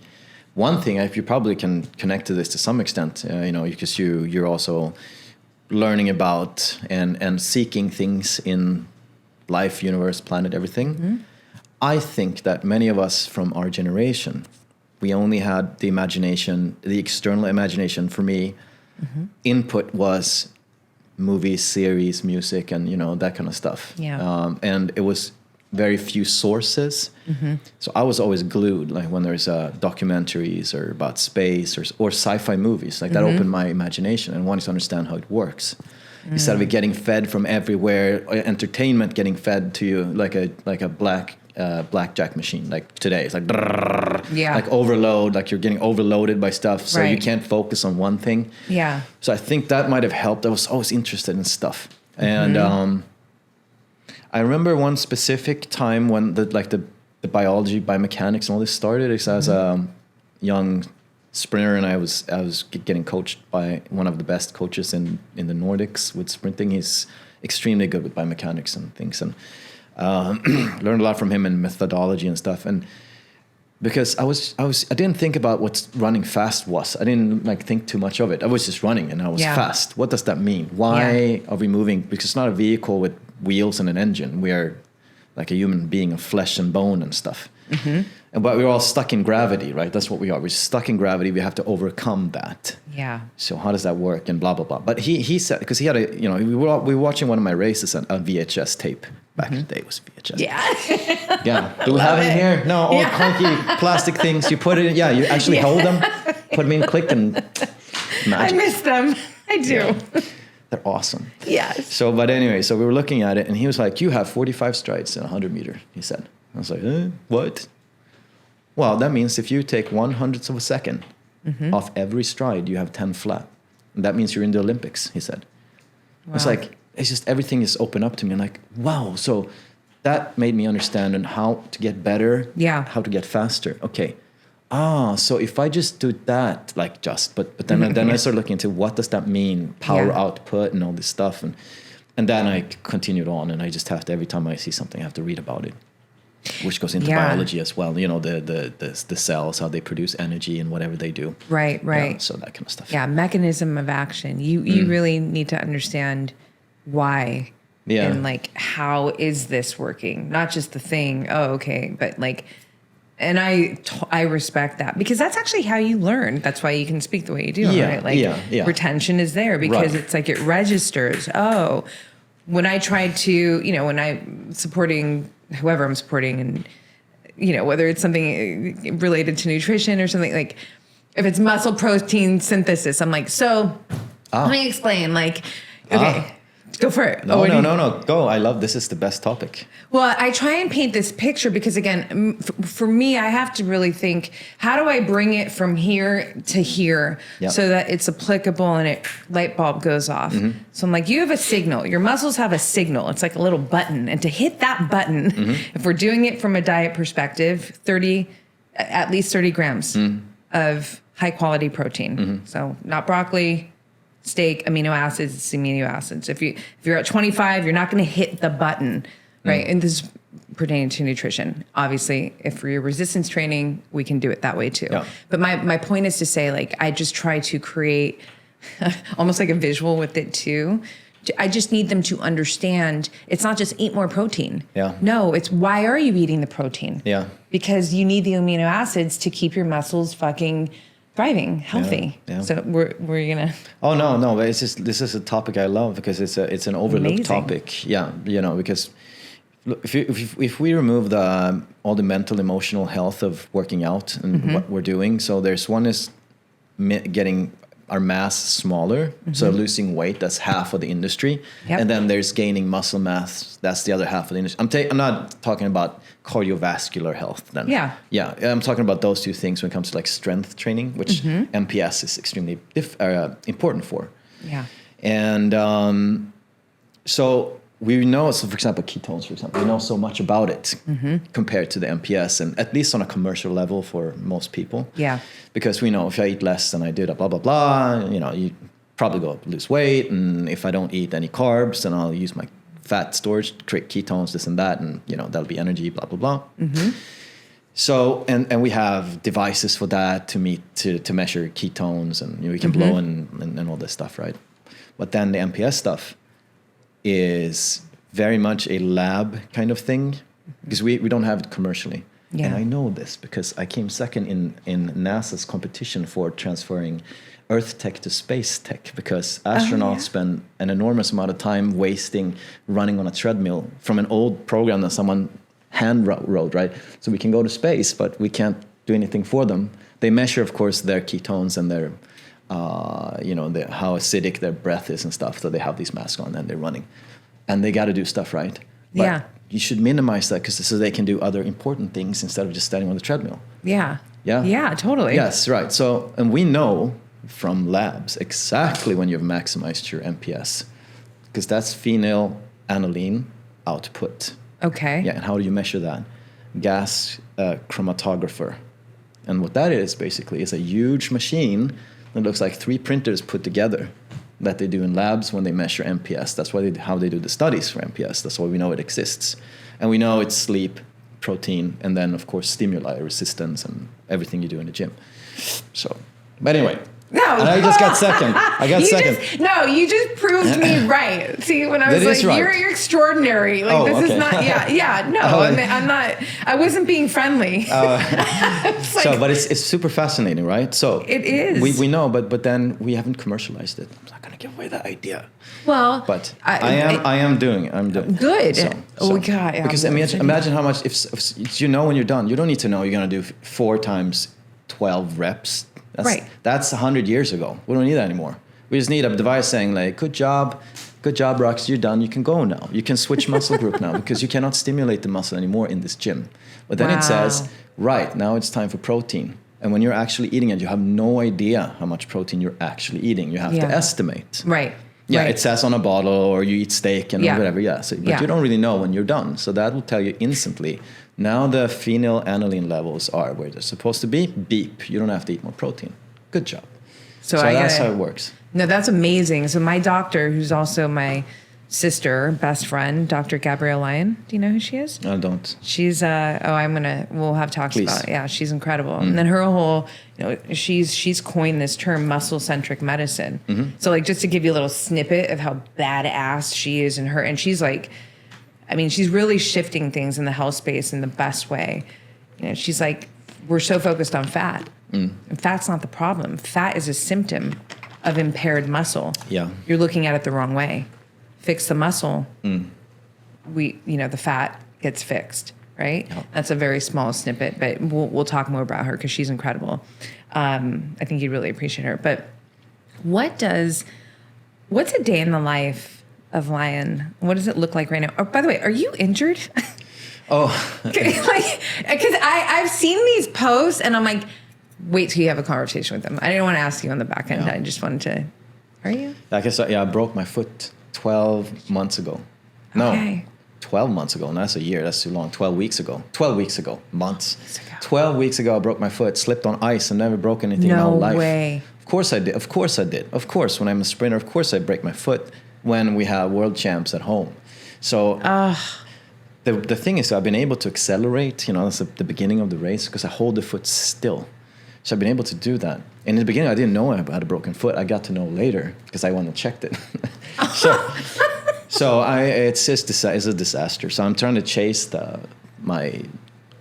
one thing, if you probably can connect to this to some extent, because you're also learning about and seeking things in life, universe, planet, everything. I think that many of us from our generation, we only had the imagination, the external imagination. For me, input was movies, series, music, and that kind of stuff. Yeah. And it was very few sources. So I was always glued, like when there's documentaries or about space or sci-fi movies, like that opened my imagination and wanted to understand how it works. Instead of it getting fed from everywhere, entertainment getting fed to you like a blackjack machine. Like today, it's like like overload, like you're getting overloaded by stuff, so you can't focus on one thing. Yeah. So I think that might have helped. I was always interested in stuff, and I remember one specific time when the biology, biomechanics, and all this started. As a young sprinter, and I was getting coached by one of the best coaches in the Nordics with sprinting. He's extremely good with biomechanics and things, and learned a lot from him and methodology and stuff. And because I didn't think about what running fast was. I didn't think too much of it. I was just running and I was fast. What does that mean? Why are we moving? Because it's not a vehicle with wheels and an engine. We are like a human being of flesh and bone and stuff. But we're all stuck in gravity, right? That's what we are. We're stuck in gravity. We have to overcome that. Yeah. So how does that work? And blah, blah, blah. But he said, because he had we were watching one of my races on a VHS tape. Back in the day, it was VHS. Yeah. Yeah. Do we have it here? No, all clunky plastic things. You put it in. Yeah, you actually hold them, put them in, click, and magic. I miss them. I do. Yeah. They're awesome. Yes. So, but anyway, so we were looking at it, and he was like, "You have 45 strides in a 100 meter," he said. I was like, what? Well, that means if you take 1/100th of a second off every stride, you have 10 flat. And that means you're in the Olympics, he said. Wow. It's like, it's just everything is open up to me. I'm like, wow. So that made me understand on how to get better, how to get faster. Okay. So if I just do that, but then I started looking into what does that mean, power output and all this stuff. And then I continued on, and I just have to, every time I see something, I have to read about it, which goes into biology as well. The cells, how they produce energy and whatever they do. Right. Yeah, so that kind of stuff. Yeah, mechanism of action. You really need to understand why. Yeah. And how is this working? Not just the thing. Oh, okay. But and I respect that, because that's actually how you learn. That's why you can speak the way you do. Right? Retention is there because it's it registers. Oh, when I tried to, when I'm supporting whoever I'm supporting, and whether it's something related to nutrition or something, if it's muscle protein synthesis, I'm let me explain. Okay. Go for it. No. Go. I love this. Is the best topic. Well, I try and paint this picture because, again, for me, I have to really think, how do I bring it from here to here so that it's applicable and light bulb goes off? So I'm you have a signal. Your muscles have a signal. It's like a little button. And to hit that button, if we're doing it from a diet perspective, at least 30 grams of high quality protein. So not broccoli, steak, amino acids, it's amino acids. If you're at 25, you're not going to hit the button, right? And this is pertaining to nutrition. Obviously, if you're resistance training, we can do it that way too. Yeah. But my point is to say, I just try to create almost like a visual with it too. I just need them to understand it's not just eat more protein. Yeah. No, it's why are you eating the protein? Yeah. Because you need the amino acids to keep your muscles fucking thriving, healthy. Yeah. So we're gonna. Oh no! But it's just, this is a topic I love because it's an overlooked topic. Yeah, because Look, if we remove all the mental, emotional health of working out and what we're doing, so there's one is getting our mass smaller, so losing weight, that's half of the industry, and then there's gaining muscle mass, that's the other half of the industry. I'm not talking about cardiovascular health then. I'm talking about those two things when it comes to like strength training, which MPS is extremely important for. And so we know, so for example, ketones, for example, we know so much about it compared to the MPS, and at least on a commercial level for most people. Because we know if I eat less than I did, blah, blah, blah, you probably go lose weight. And if I don't eat any carbs, then I'll use my fat storage, create ketones, this and that, and, that'll be energy, blah, blah, blah. So, and we have devices for that to measure ketones, and we can blow and all this stuff, right? But then the MPS stuff is very much a lab kind of thing, because we don't have it commercially. And I know this because I came second in NASA's competition for transferring Earth tech to space tech, because astronauts spend an enormous amount of time running on a treadmill from an old program that someone hand wrote, right? So we can go to space, but we can't do anything for them. They measure, of course, their ketones and their how acidic their breath is and stuff. So they have these masks on and they're running, and they got to do stuff, right? But you should minimize that, so they can do other important things instead of just standing on the treadmill. Yeah, totally. Yes, right. So, and we know from labs exactly when you've maximized your MPS, because that's phenylalanine output. Okay. Yeah, and how do you measure that? Gas chromatographer. And what that is basically is a huge machine that looks like 3 printers put together that they do in labs when they measure MPS. That's how they do the studies for MPS. That's why we know it exists. And we know it's sleep, protein, and then, of course, stimuli, resistance, and everything you do in the gym. So, but anyway. No. And I just got second. You just proved me right. See, when I was like, right. you're extraordinary. Like, this is not, I'm not, I wasn't being friendly. But it's super fascinating, right? So it is. We know, but then we haven't commercialized it. I'm not going to give away that idea. Well, but I'm doing it. Good. God. Yeah, because imagine how much, if when you're done, you don't need to know you're going to do 4 times 12 reps. That's 100 years ago. We don't need that anymore. We just need a device saying like, good job, Rox, you're done. You can go now. You can switch muscle group now, because you cannot stimulate the muscle anymore in this gym. But then it says, right, now it's time for protein. And when you're actually eating it, you have no idea how much protein you're actually eating. You have to estimate. Yeah, it says on a bottle, or you eat steak and whatever. But you don't really know when you're done. So that will tell you instantly. Now the phenylalanine levels are where they're supposed to be. Beep. You don't have to eat more protein. Good job. So that's how it works. No, that's amazing. So my doctor, who's also my sister, best friend, Dr. Gabrielle Lyon. Do you know who she is? I don't. She's we'll have talks about it. Yeah, she's incredible. And then her whole, she's coined this term, muscle-centric medicine. So like, just to give you a little snippet of how badass she is and she's like, she's really shifting things in the health space in the best way. She's like, we're so focused on fat. And fat's not the problem. Fat is a symptom of impaired muscle. Yeah. You're looking at it the wrong way. Fix the muscle. The fat gets fixed, right? Yep. That's a very small snippet, but we'll talk more about her because she's incredible. I think you'd really appreciate her. But what's a day in the life of Lion? What does it look like right now? Oh, by the way, are you injured? Because I've seen these posts and I'm like, wait till you have a conversation with them. I didn't want to ask you on the back end. I just wanted to. Are you? I broke my foot 12 months ago. No, 12 months ago. And that's a year. That's too long. 12 weeks ago. Months. 12 weeks ago, I broke my foot, slipped on ice, and never broke anything in my life. No way. Of course I did. Of course, when I'm a sprinter, of course I break my foot when we have world champs at home. So the thing is, I've been able to accelerate, that's the beginning of the race, because I hold the foot still. So I've been able to do that. And in the beginning, I didn't know I had a broken foot. I got to know later because I went and checked it. It's a disaster. So I'm trying to chase my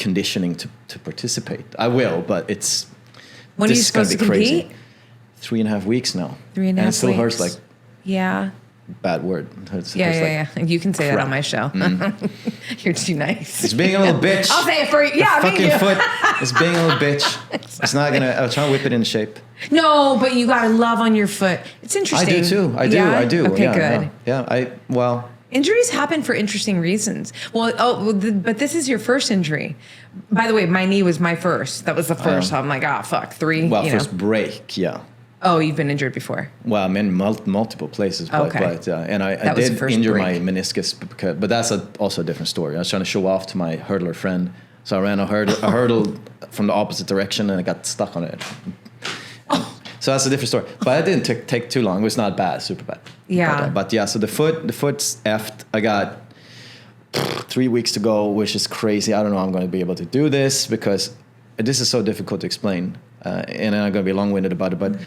conditioning to participate. I will, but when are you supposed to compete? 3.5 weeks now. 3.5 weeks. And it still hurts like. Yeah. bad word. Yeah. You can say crap. That on my show. You're too nice. It's being a little bitch. I'll say it for you. Yeah, the fucking foot is being a little bitch. It's not gonna. I was trying to whip it into shape. No, but you got to love on your foot. It's interesting. I do too. I do. Okay, good. Yeah. Injuries happen for interesting reasons. But this is your first injury. By the way, my knee was my first. That was the first. I'm like, fuck, 3. Well, first break, yeah. Oh, you've been injured before? Well, I'm in multiple places, but and I did injure my meniscus, but that's also a different story. I was trying to show off to my hurdler friend, so I ran a hurdle from the opposite direction, and I got stuck on it. So that's a different story. But it didn't take too long. It was not bad, super bad. Yeah. But yeah, so the foot's effed. I got 3 weeks to go, which is crazy. I don't know how I'm going to be able to do this because this is so difficult to explain. And I'm going to be long-winded about it. But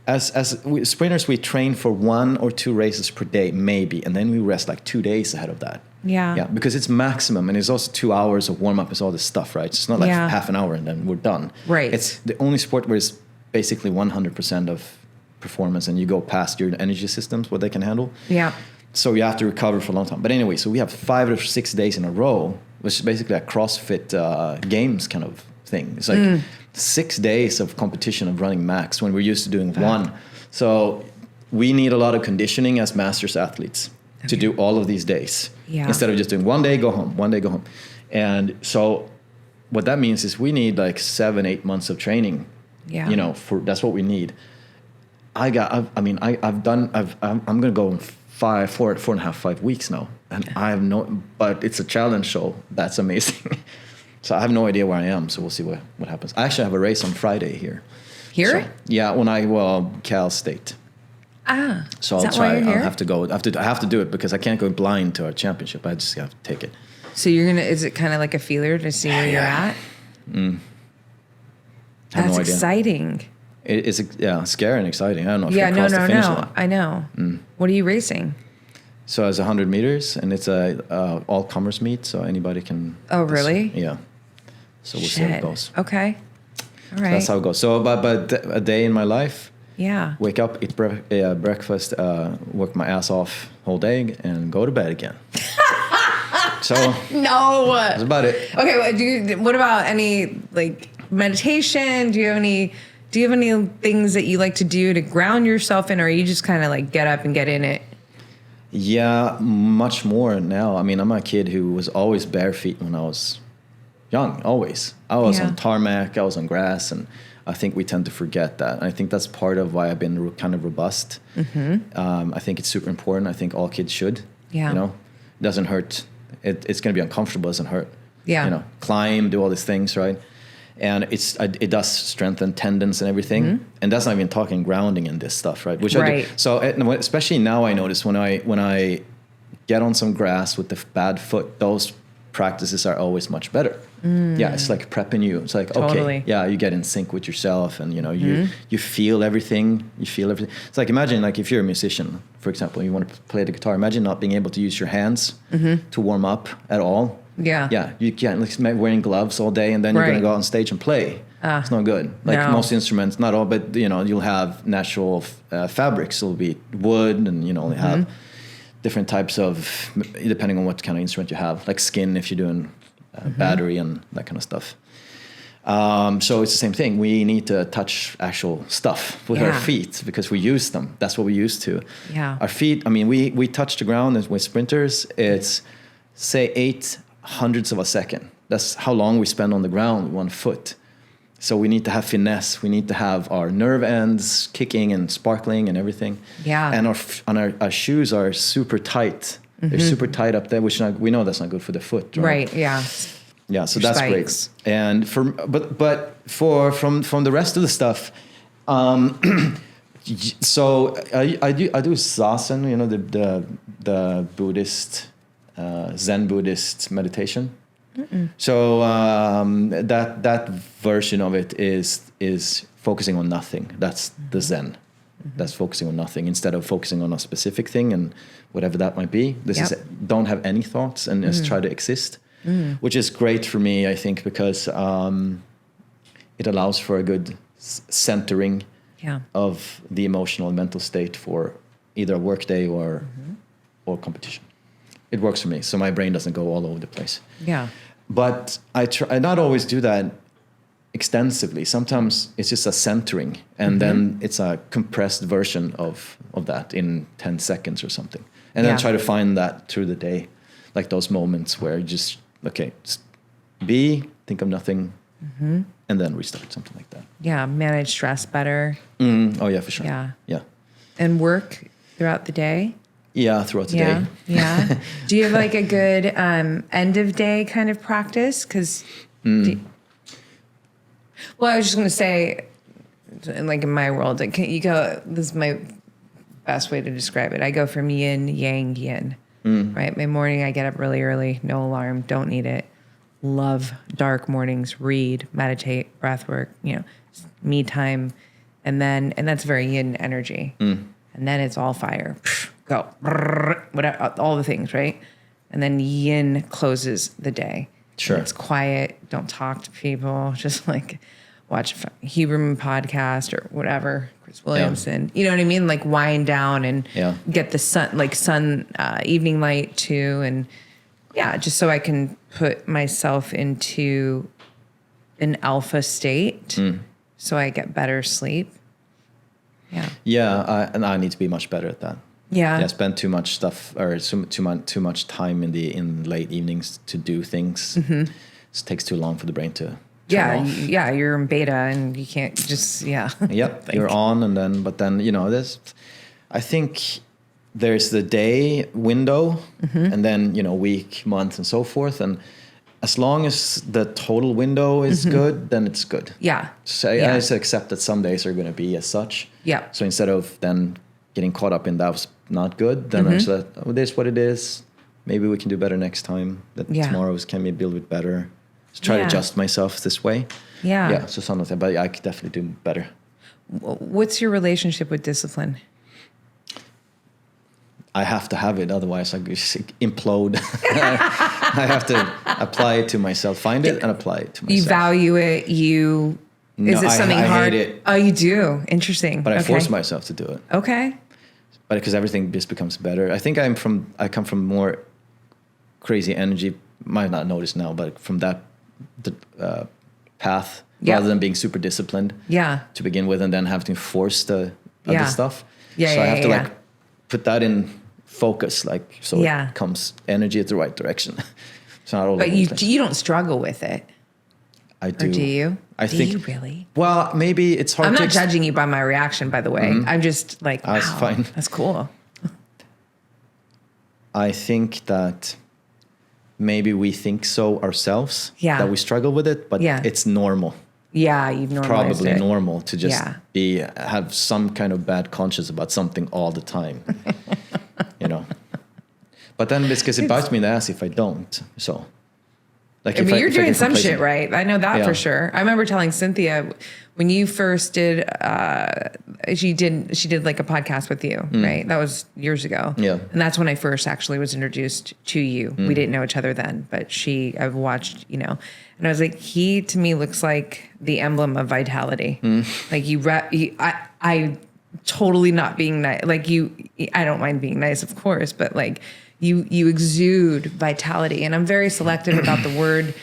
as sprinters, we train for 1 or 2 races per day, maybe. And then we rest like 2 days ahead of that. Yeah. Yeah, because it's maximum. And it's also 2 hours of warm-up. It's all this stuff, right? It's not like half an hour and then we're done. Right. It's the only sport where it's basically 100% of performance, and you go past your energy systems, what they can handle. Yeah. So you have to recover for a long time. But anyway, so we have 5 or 6 days in a row, which is basically a CrossFit games kind of thing. It's like 6 days of competition of running max when we're used to doing 1. So we need a lot of conditioning as masters athletes to do all of these days. Yeah. Instead of just doing 1 day, go home, 1 day, go home. And so what that means is we need like 7-8 months of training. Yeah. That's what we need. I'm going to go in 4.5 weeks now. And I have but it's a challenge, so that's amazing. So I have no idea where I am, so we'll see what happens. I actually have a race on Friday here. Here? So, yeah, Cal State. So I'll try. I'll have to go. I have to do it because I can't go blind to our championship. I just have to take it. So is it kind of like a feeler to see where you're at? That's exciting. It's scary and exciting. I don't know if you cross the finish line. I know. What are you racing? So it's 100 meters, and it's a all-comers meet, so anybody can. Oh, really? Yeah. So we'll see how it goes. Okay. All right. So that's how it goes. So, but a day in my life. Yeah. Wake up, eat breakfast, work my ass off whole day, and go to bed again. So. No. That's about it. Okay. What about any meditation? Do you have any things that you like to do to ground yourself in, or you just kind of get up and get in it? Yeah, much more now. I mean, I'm a kid who was always bare feet when I was young, always. I was on tarmac, I was on grass, and I think we tend to forget that. And I think that's part of why I've been kind of robust. I think it's super important. I think all kids should. Yeah. It doesn't hurt. It's going to be uncomfortable, it doesn't hurt. Yeah. Climb, do all these things, right? And it does strengthen tendons and everything, and that's not even talking grounding in this stuff, right? Which I do. So especially now, I notice when I get on some grass with the bad foot, those practices are always much better. Yeah, it's like prepping you. It's like okay, yeah, you get in sync with yourself, and you feel everything. You feel everything. It's like imagine if you're a musician, for example, you want to play the guitar. Imagine not being able to use your hands to warm up at all. Yeah. Yeah, you can't wearing gloves all day and then you're going to go out on stage and play. It's not good. Most instruments, not all, but you'll have natural fabrics. It'll be wood, and you'll have different types of, depending on what kind of instrument you have, like skin if you're doing battery and that kind of stuff. So it's the same thing. We need to touch actual stuff with our feet because we use them. That's what we used to. Yeah. Our feet, I mean, we touch the ground with sprinters. It's say 8/100ths of a second. That's how long we spend on the ground with 1 foot. So we need to have finesse. We need to have our nerve ends kicking and sparkling and everything. Yeah. And our shoes are super tight. They're super tight up there, which we know that's not good for the foot. Right. Yeah. Yeah. So that's spikes. great. And from the rest of the stuff, so I do zazen. The Buddhist. Zen Buddhist meditation. So that version of it is focusing on nothing. That's the Zen. That's focusing on nothing instead of focusing on a specific thing and whatever that might be. This is don't have any thoughts and just try to exist, which is great for me, I think, because it allows for a good centering of the emotional and mental state for either a work day or competition. It works for me, so my brain doesn't go all over the place. Yeah. But I not always do that extensively. Sometimes it's just a centering, and then it's a compressed version of that in 10 seconds or something. And then try to find that through the day, like those moments where you just, just think of nothing, and then restart, something like that. Yeah, manage stress better. Oh, yeah, for sure. Yeah. And work throughout the day? Yeah, throughout the day. Yeah. Do you have like a good end of day kind of practice? Because, I was just going to say, like in my world, you go, this is my best way to describe it. I go from yin, yang, yin, right? My morning, I get up really early, no alarm, don't need it. Love dark mornings, read, meditate, breath work, me time. And that's very yin energy. And then it's all fire. Go. Whatever, all the things, right? And then yin closes the day. Sure. And it's quiet. Don't talk to people. Just like watch a Huberman podcast or whatever, Chris Williamson. You know what I mean? Like wind down and get the sun, evening light too. And just so I can put myself into an alpha state so I get better sleep. And I need to be much better at that. I spend too much stuff or too much time in late evenings to do things. It takes too long for the brain to turn off. You're in beta and you can't just Yep, you're on but then I think there's the day window and then week, month, and so forth, and as long as the total window is good, then it's good. So I just accept that some days are going to be as such. So instead of then getting caught up in that was not good, then I said, it is what it is. Maybe we can do better next time. That tomorrow can be a little bit better. Just try to adjust myself this way. So something, but I could definitely do better. What's your relationship with discipline? I have to have it, otherwise I just implode. I have to apply it to myself, find it and apply it to myself. You value it, is it something hard? I hate it. Oh, you do? Interesting. But I force myself to do it. Okay. But because everything just becomes better. I think I come from more crazy energy, might not notice now, but from that path, rather than being super disciplined to begin with and then have to enforce the other stuff. So I have to put that in focus, it comes energy at the right direction. It's not all. But you don't struggle with it. I do. Or do you? I think. Do you really? Well, maybe it's hard. I'm not judging you by my reaction, by the way. I'm just like, wow, that's fine. That's cool. I think that maybe we think so ourselves. That we struggle with it, but it's normal. You've normalized probably it. Normal to just have some kind of bad conscience about something all the time. But then because it bites me in the ass if I don't. So you're doing some shit right. I know that for sure. I remember telling Cynthia when you first did she did like a podcast with you, right? That was years ago. And that's when I first actually was introduced to you. We didn't know each other then, but I've watched, and I was like, he to me looks like the emblem of vitality. Like I totally not being nice. Like I don't mind being nice, of course, but like you exude vitality. And I'm very selective about the word,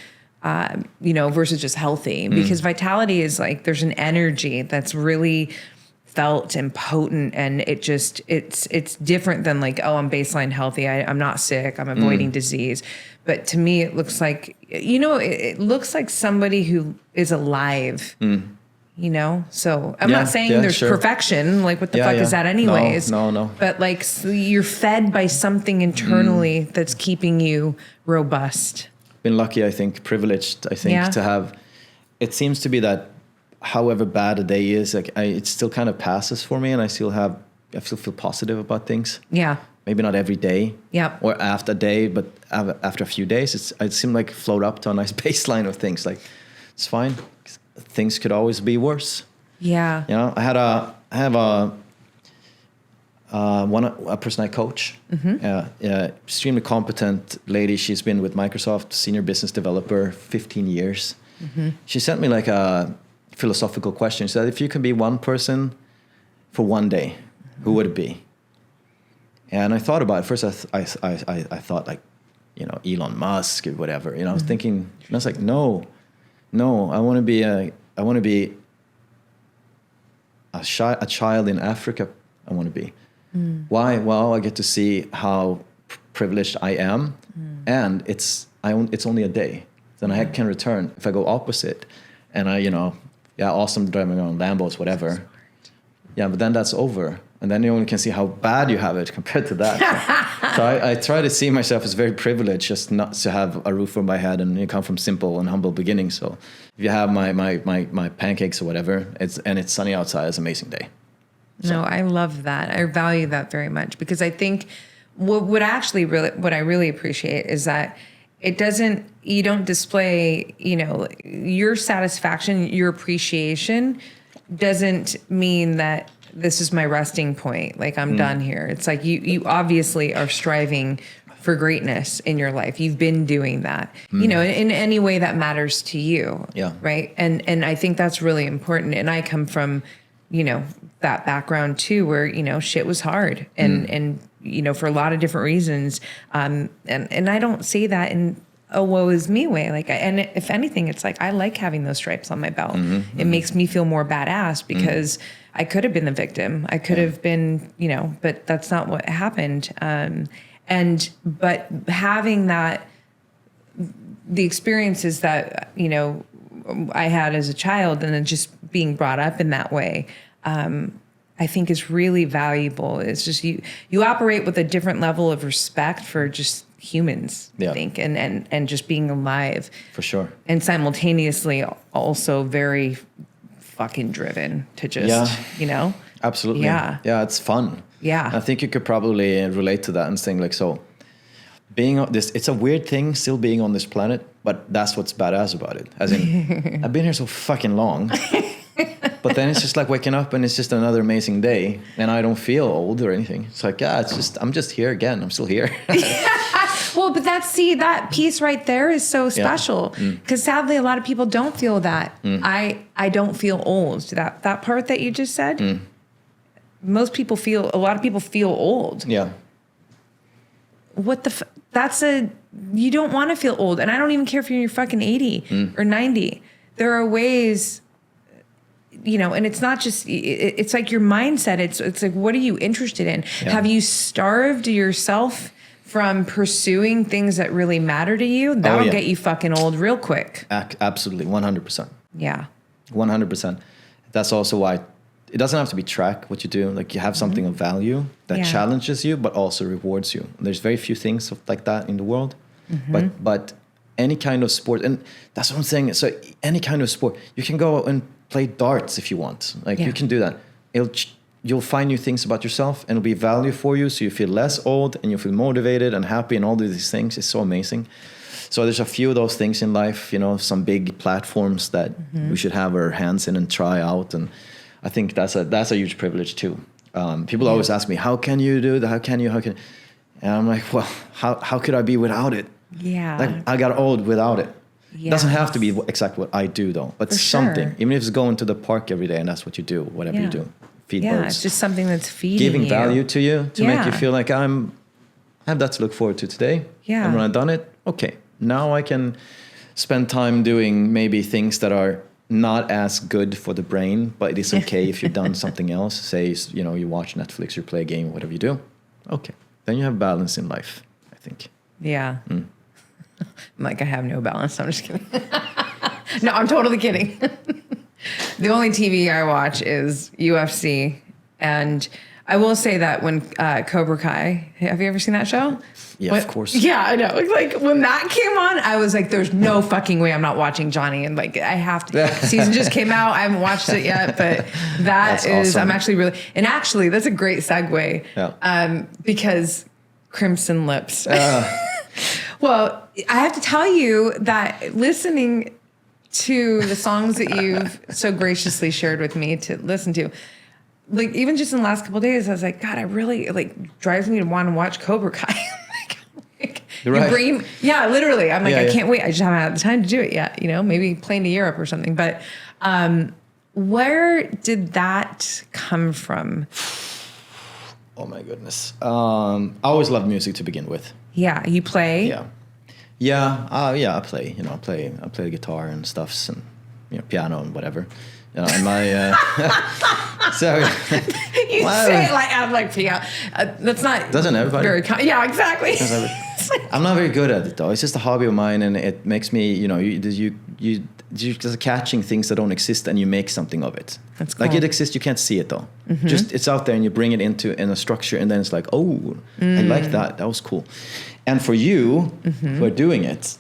versus just healthy, because vitality is like, there's an energy that's really felt and potent, and it's different than like, oh, I'm baseline healthy. I'm not sick. I'm avoiding disease. But to me, it looks like, it looks like somebody who is alive. So I'm not saying there's perfection. Like, what the fuck is that anyways? No. But like, so you're fed by something internally that's keeping you robust. Been lucky, I think, privileged, I think, to have, it seems to be that however bad a day is, like it still kind of passes for me, and I still feel positive about things. Maybe not every day. Or after a day, but after a few days, it seemed like float up to a nice baseline of things. Like, it's fine. Things could always be worse. I have a person I coach, extremely competent lady. She's been with Microsoft, senior business developer, 15 years. She sent me like a philosophical question. She said, if you can be one person for one day, who would it be? And I thought about it. First, I thought like, you know, Elon Musk or whatever. You know, I was thinking, and I was like, no, I want to be a child in Africa. I want to be. Why? Well, I get to see how privileged I am, and it's only a day. Then I can return. If I go opposite, and awesome driving on Lambos, whatever. Yeah, but then that's over. And then you only can see how bad you have it compared to that. So I try to see myself as very privileged, just not to have a roof over my head, and you come from simple and humble beginnings. So if you have my pancakes or whatever, it's sunny outside, it's an amazing day. So. No, I love that. I value that very much, because I think what I really appreciate is that you don't display, your satisfaction, your appreciation doesn't mean that this is my resting point. Like I'm done here. It's like you obviously are striving for greatness in your life. You've been doing that, in any way that matters to you. Yeah. Right. And I think that's really important. And I come from, that background too, where, shit was hard and, for a lot of different reasons. And I don't say that in a woe is me way. And if anything, it's like, I like having those stripes on my belt. It makes me feel more badass, because I could have been the victim. I could have been, but that's not what happened. But having that, the experiences that, I had as a child, and then just being brought up in that way, I think is really valuable. It's just you operate with a different level of respect for just humans, I think, and just being alive. For sure. And simultaneously also very fucking driven to just, Absolutely. Yeah. Yeah, it's fun. Yeah. I think you could probably relate to that and saying like, so being on this, it's a weird thing still being on this planet, but that's what's badass about it. As in, I've been here so fucking long. But then it's just like waking up and it's just another amazing day, and I don't feel old or anything. It's like, I'm just here again. I'm still here. Well, but that piece right there is so special, because sadly a lot of people don't feel that. I don't feel old. That part that you just said, a lot of people feel old. Yeah. You don't want to feel old. And I don't even care if you're in your fucking 80 or 90. There are ways, and it's not just, it's like your mindset. It's like, what are you interested in? Yeah. Have you starved yourself from pursuing things that really matter to you? That'll get you fucking old real quick. Absolutely. 100%. Yeah. 100%. That's also why it doesn't have to be track what you do. Like you have something of value that challenges you, but also rewards you. There's very few things like that in the world, but any kind of sport, and that's what I'm saying. So any kind of sport, you can go and play darts if you want. Like you can do that. You'll find new things about yourself, and it'll be value for you. So you feel less old, and you feel motivated and happy, and all of these things. It's so amazing. So there's a few of those things in life, some big platforms that we should have our hands in and try out. And I think that's a huge privilege too. People always ask me, how can you do that? How can you? And I'm like, well, how could I be without it? Yeah. Like I got old without it. Yes. It doesn't have to be exactly what I do though, but something, even if it's going to the park every day and that's what you do, whatever you do, feed birds. It's just something that's giving value to you to make you feel like I have that to look forward to today. Yeah. And when I've done it, okay, now I can spend time doing maybe things that are not as good for the brain, but it is okay if you've done something else. Say, you watch Netflix, you play a game, whatever you do. Okay. Then you have balance in life, I think. Yeah. I'm like, I have no balance. I'm just kidding. No, I'm totally kidding. The only TV I watch is UFC. And I will say that when Cobra Kai, have you ever seen that show? Yeah, of course. Yeah, I know. Like when that came on, I was like, there's no fucking way I'm not watching Johnny. And like, I have to. Season just came out. I haven't watched it yet, but that's awesome. I'm actually really, and actually that's a great segue. Yeah. Because Crimson Lips. Well, I have to tell you that listening to the songs that you've so graciously shared with me to listen to, like even just in the last couple of days, I was like, God, I really drives me to want to watch Cobra Kai. Your brain, literally. I'm like, I can't wait. I just haven't had the time to do it yet. Maybe plane to Europe or something. But where did that come from? Oh my goodness. I always loved music to begin with. Yeah, you play? Yeah, I play. I play the guitar and stuffs and piano and whatever. And my so you say it like I'm like piano. That's not. Doesn't everybody? Yeah, exactly. I'm not very good at it though. It's just a hobby of mine, and it makes me. You're just catching things that don't exist, and you make something of it. That's cool. Like it exists, you can't see it though. Mm-hmm. Just it's out there, and you bring it in a structure, and then it's like, oh, I like that. That was cool. And for you who are doing it,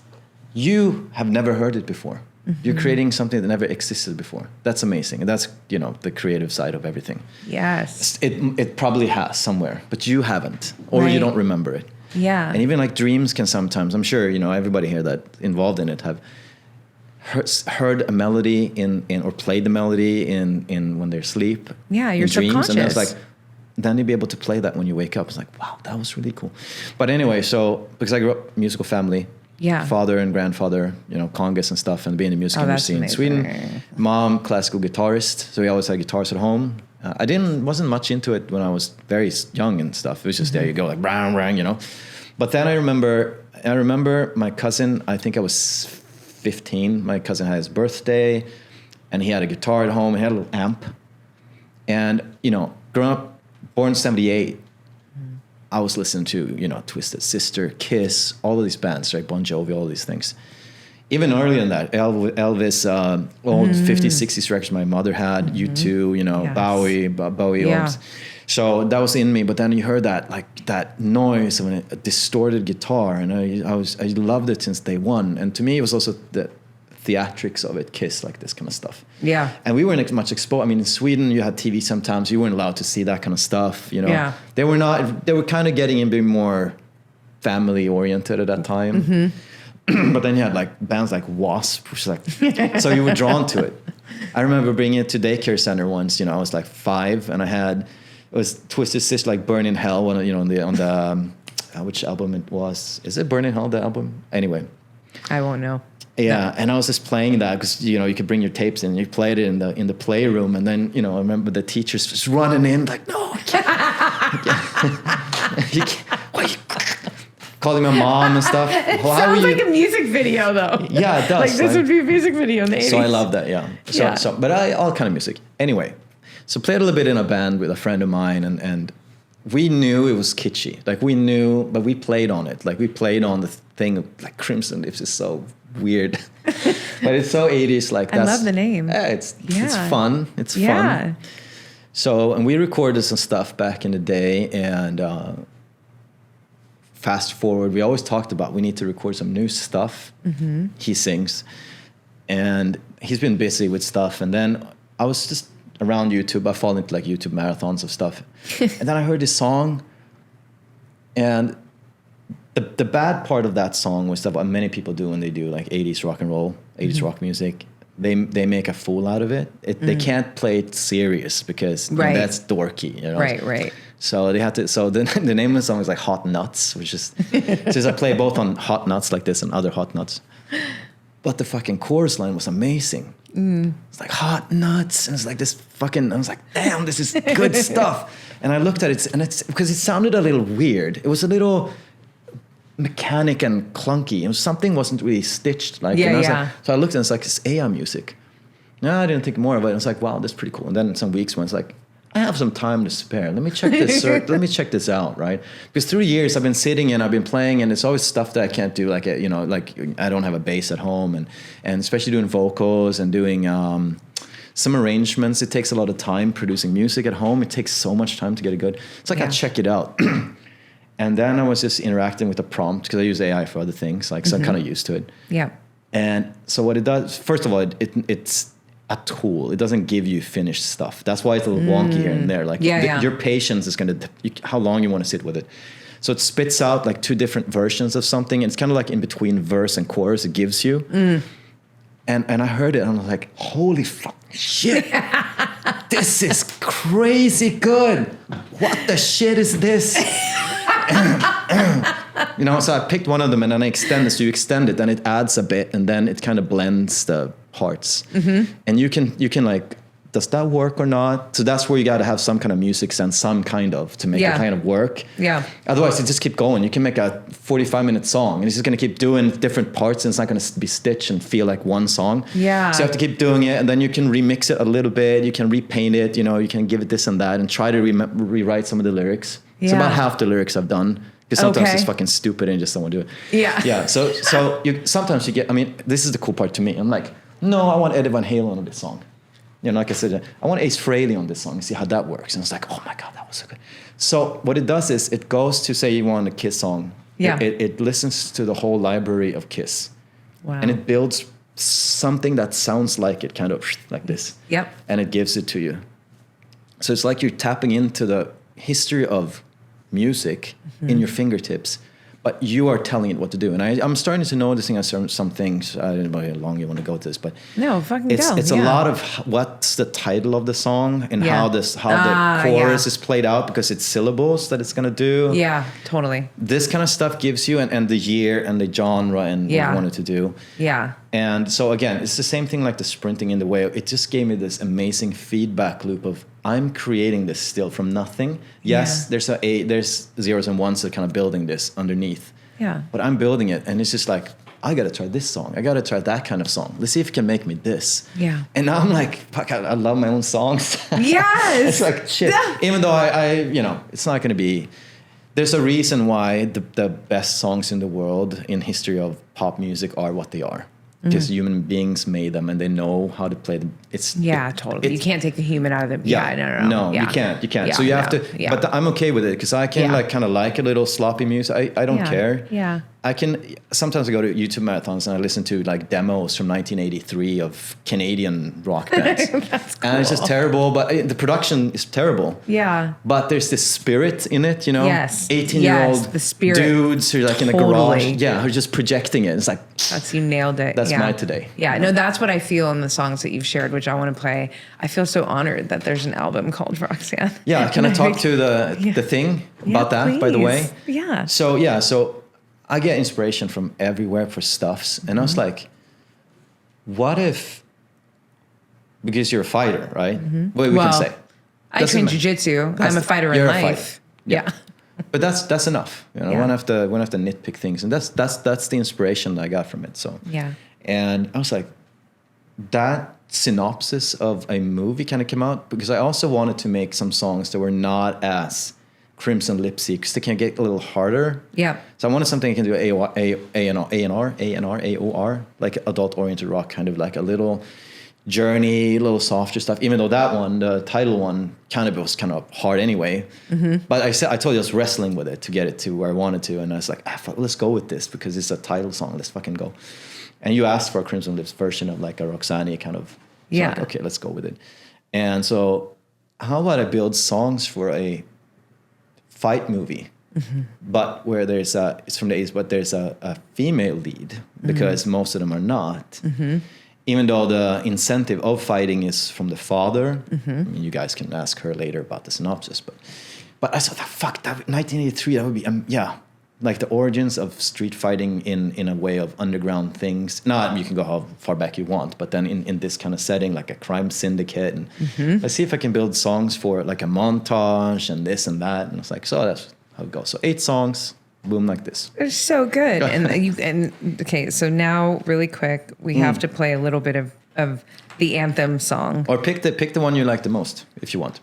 you have never heard it before. Mm-hmm. You're creating something that never existed before. That's amazing. And that's, the creative side of everything. Yes. It probably has somewhere, but you haven't, or you don't remember it. Yeah. And even like dreams can sometimes, I'm sure, everybody here that involved in it have heard a melody or played the melody in when they're asleep. Yeah, you're subconscious. And it's like, then you'll be able to play that when you wake up. It's like, wow, that was really cool. But anyway, so because I grew up musical family, father and grandfather, congas and stuff, and being in the music industry in Sweden. Mom, classical guitarist, so we always had guitars at home. I wasn't much into it when I was very young and stuff. It was just there you go, like brang, brang, But then I remember my cousin. I think I was 15. My cousin had his birthday, and he had a guitar at home. He had a little amp, and growing up, born 78. I was listening to, Twisted Sister, Kiss, all of these bands, right? Bon Jovi, all these things. Even earlier than that, Elvis, old 50s, 60s records my mother had, U2, Bowie. Yeah. So that was in me. But then you heard that noise of a distorted guitar, and I loved it since day one. And to me, it was also the theatrics of it, Kiss, like this kind of stuff. Yeah. And we weren't much exposed. I mean, in Sweden, you had TV sometimes. You weren't allowed to see that kind of stuff, Yeah. They were kind of getting a bit more family-oriented at that time. Mm-hmm. But then you had, like, bands like Wasp, which is like... so you were drawn to it. I remember bringing it to daycare center once. I was like 5, and it was Twisted Sister, like Burn in Hell, on the which album it was. Is it Burn in Hell, the album? Anyway. I won't know. Yeah, and I was just playing that because you could bring your tapes in. You played it in the playroom, and then I remember the teachers just running in like, no, you can't. Calling my mom and stuff. It sounds like a music video, though. Yeah, it does. Like this would be a music video in the 80s. So I love that. Yeah. So but all kind of music. Anyway, so played a little bit in a band with a friend of mine, and we knew it was kitschy. Like we knew, but we played on it. Like we played on the thing like Crimson Lips is so weird, but it's so 80s. Like I love the name. It's fun. It's fun. So, and we recorded some stuff back in the day, and fast forward, we always talked about we need to record some new stuff. Mm-hmm. He sings, and he's been busy with stuff. And then I was just around YouTube. I fall into like YouTube marathons of stuff, and then I heard this song, and the bad part of that song was that what many people do when they do like 80s rock and roll, 80s rock music, they make a fool out of it. They can't play it serious because that's dorky. Right. So they had to. So the name of the song is like Hot Nuts, which is since I play both on Hot Nuts like this and other Hot Nuts. But the fucking chorus line was amazing. It's like Hot Nuts, and it's like this fucking. I was like, damn, this is good stuff. And I looked at it, and it's because it sounded a little weird. It was a little mechanic and clunky. Something wasn't really stitched. Like, so I looked, and it's like, it's AI music. No, I didn't think more of it. I was like, wow, that's pretty cool. And then some weeks when it's like, I have some time to spare. Let me check this. Let me check this out, right? Because through years I've been sitting and I've been playing, and it's always stuff that I can't do. Like like I don't have a bass at home, and especially doing vocals and doing some arrangements. It takes a lot of time producing music at home. It takes so much time to get it good. It's like I check it out, and then I was just interacting with the prompt because I use AI for other things. Like so, I'm kind of used to it. Yeah. And so what it does, first of all, it's a tool. It doesn't give you finished stuff. That's why it's a little wonky here and there. Like your patience is going to, how long you want to sit with it. So it spits out like 2 different versions of something. And it's kind of like in between verse and chorus it gives you. And I heard it and I was like, holy fuck shit. This is crazy good. What the shit is this? So I picked one of them and then I extend it. So you extend it, then it adds a bit, and then it kind of blends the parts. And you can like does that work or not? So that's where you got to have some kind of music sense, some kind of, to make it kind of work. Yeah. Otherwise, you just keep going. You can make a 45-minute song, and it's just going to keep doing different parts, and it's not going to be stitched and feel like one song. Yeah. So you have to keep doing it, and then you can remix it a little bit. You can repaint it. You know, you can give it this and that, and try to rewrite some of the lyrics. It's about half the lyrics I've done. Because sometimes it's fucking stupid and you just don't want to do it. Yeah. Yeah. So sometimes you get, I mean, this is the cool part to me. I'm like, no, I want Eddie Van Halen on this song. You know, like I said, I want Ace Frehley on this song and see how that works. And it's like, oh my God, that was so good. So what it does is it goes to, say you want a Kiss song. Yeah. It listens to the whole library of Kiss. Wow. And it builds something that sounds like it, kind of like this. Yep. And it gives it to you. So it's like you're tapping into the history of music in your fingertips, but you are telling it what to do. And I'm starting to noticing some things. I don't know how long you want to go to this, but no, fucking go. It's a lot of what's the title of the song and how the chorus is played out, because it's syllables that it's going to do. Yeah, totally. This kind of stuff gives you, and the year and the genre and what you wanted to do. Yeah. And so again, it's the same thing like the sprinting in the way. It just gave me this amazing feedback loop of, I'm creating this still from nothing. Yes, there's zeros and ones that kind of building this underneath. Yeah. But I'm building it, and it's just like, I got to try this song. I got to try that kind of song. Let's see if it can make me this. Yeah. And now I'm like, fuck, I love my own songs. Yes. It's like, shit. Even though I, you know, it's not going to be, there's a reason why the best songs in the world in history of pop music are what they are. Because human beings made them and they know how to play them. Totally. You can't take the human out of them. No, you can't. Yeah, so you have to. Yeah. But I'm okay with it, because I can kind of like a little sloppy music. I don't care. Yeah. I can sometimes I go to YouTube marathons and I listen to like demos from 1983 of Canadian rock bands. That's cool. And it's just terrible, but the production is terrible. Yeah. But there's this spirit in it, you know. Yes. 18-year-old dudes who are like in a garage. Yeah, who're just projecting it. It's like, you nailed it. That's my today. Yeah, no, that's what I feel in the songs that you've shared, which I want to play. I feel so honored that there's an album called Roxanne. Yeah, can I talk to the thing about that, please. By the way? Yeah. So I get inspiration from everywhere for stuffs. And I was like, what if, because you're a fighter, right? What we can say. I train jiu-jitsu. I'm a fighter in life. Yeah. But that's enough. You know, I won't have to nitpick things. And that's the inspiration that I got from it. So and I was like, that synopsis of a movie kind of came out, because I also wanted to make some songs that were not as Crimson Lipsy, because they can get a little harder. Yeah. So I wanted something I can do AOR, like adult-oriented rock, kind of like a little journey, a little softer stuff. Even though that one, the title one, was kind of hard anyway. But I told you I was wrestling with it to get it to where I wanted to, and I was like, let's go with this because it's a title song. Let's fucking go. And you asked for a Crimson Lips version of like a Roxanne kind of. So like, okay, let's go with it. And so, how about I build songs for a fight movie, but where it's from the 80s, but there's a female lead, because most of them are not. Even though the incentive of fighting is from the father. I mean, you guys can ask her later about the synopsis, but I thought, fuck, that 1983, that would be like the origins of street fighting in a way of underground things. Not, you can go how far back you want, but then in this kind of setting, like a crime syndicate. And let's see if I can build songs for like a montage and this and that. And it's like, so that's how it goes. So 8 songs, boom, like this. It's so good. Okay, so now really quick, we have to play a little bit of the anthem song. Or pick the one you like the most, if you want.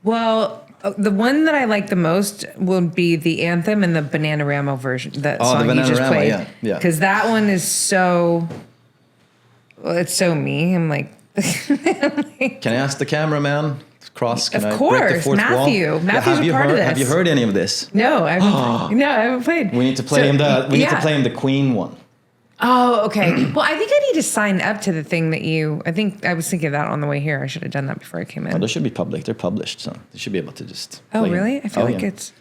Well, the one that I like the most will be the anthem and the Bananarama version. That song you just played. Yeah. Because that one is so. Well, it's so me. I'm like. Can I ask the cameraman? Cross. Can of course, I break the fourth Matthew. wall? Matthew's a part of this. Have you heard any of this? No, I haven't played. We need to play him We need to play him the Queen one. Oh, okay. Well, I think I need to sign up to the thing that I think I was thinking of that on the way here. I should have done that before I came in. Oh, they should be public. They're published, so they should be able to just. Oh, really? I feel like it's.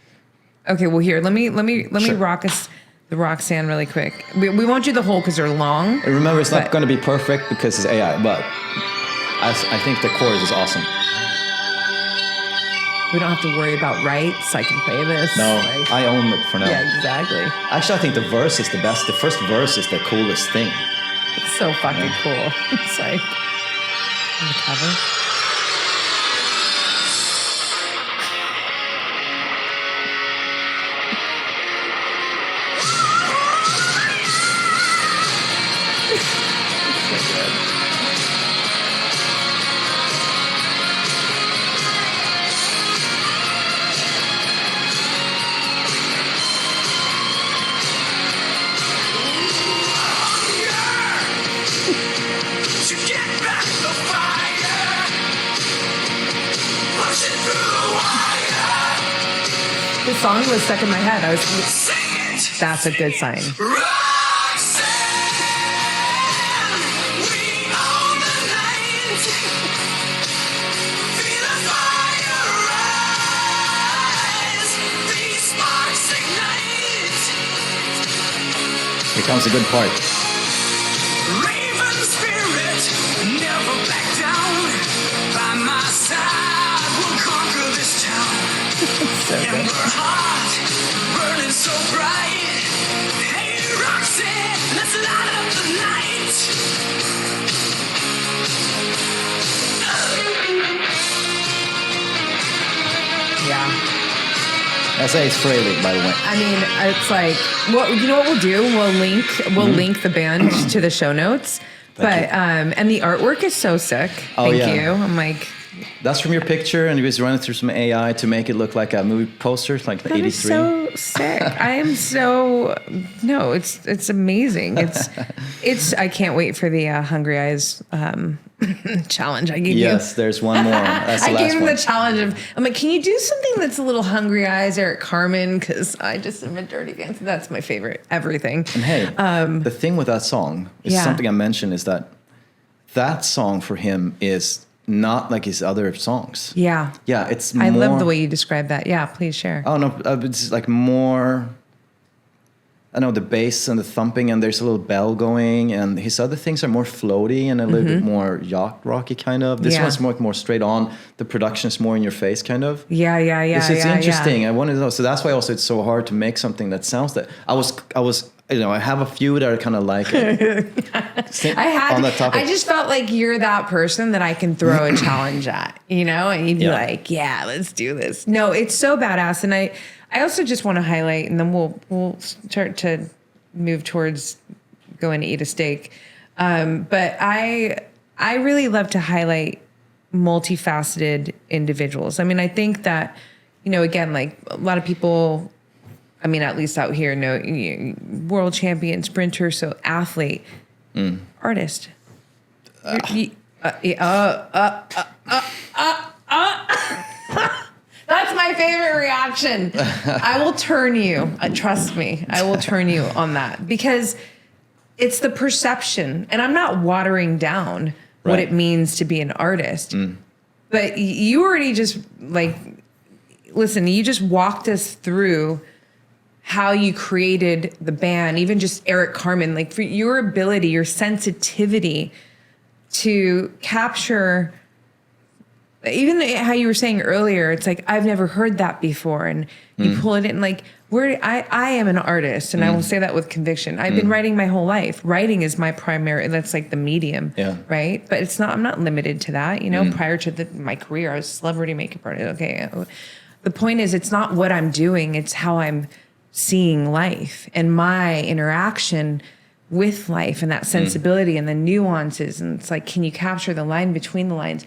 Okay, well, here, let me rock us the Roxanne really quick. We won't do the whole because they're long. And remember, it's not going to be perfect because it's AI, but I think the chorus is awesome. We don't have to worry about rights. I can play this. No, I own it for now. Yeah, exactly. Actually, I think the verse is the best. The first verse is the coolest thing. It's so fucking cool. It's like on the cover. song was stuck in my head. That's a good sign. Here comes a good part. Raven spirit, never back down. By my side, we'll conquer this town. So good. Ember heart, burning so bright. Hey, Roxy, let's light up the night. Yeah. I say it's Fraley, by the way. I mean, it's like, well, you know what we'll do? We'll link the band to the show notes. And the artwork is so sick. Thank you. I'm like, that's from your picture, and he was running through some AI to make it look like a movie poster, like the 83. Is so sick. I am so it's amazing. It's I can't wait for the Hungry Eyes challenge I gave you. Yes, there's one more. That's the I last gave him one. the challenge of, I'm like, can you do something that's a little Hungry Eyes, Eric Carmen? Because I just am a dirty dancer. That's my favorite everything. And hey, the thing with that song is something I mentioned is that song for him is not like his other songs. Yeah. Yeah, it's I more, love the way you describe that. Yeah, please share. Oh, no, it's like more, I know the bass and the thumping, and there's a little bell going, and his other things are more floaty and a little bit more yacht rocky kind of. This one's more straight on. The production's more in your face kind of. Yeah. It's interesting. I wanted to know. So that's why also it's so hard to make something that sounds that. I was I have a few that are kind of like it. On that topic. I just felt like you're that person that I can throw a challenge at, and you'd be like, yeah, let's do this. No, it's so badass. And I also just want to highlight, and then we'll start to move towards going to eat a steak. But I really love to highlight multifaceted individuals. I mean, I think that, again, like a lot of people, I mean, at least out here, world champion, sprinter, so athlete, artist. That's my favorite reaction. I will turn you. Trust me, I will turn you on that, because it's the perception, and I'm not watering down what it means to be an artist. But you already just you just walked us through how you created the band, even just Eric Carmen, like for your ability, your sensitivity to capture, even how you were saying earlier, it's like, I've never heard that before. And you pull it in, like, I am an artist, and I will say that with conviction. I've been writing my whole life. Writing is my primary, that's like the medium, right? But I'm not limited to that. Prior to my career, I was a celebrity makeup artist. Okay. The point is, it's not what I'm doing, it's how I'm seeing life and my interaction with life, and that sensibility and the nuances. And it's like, can you capture the line between the lines?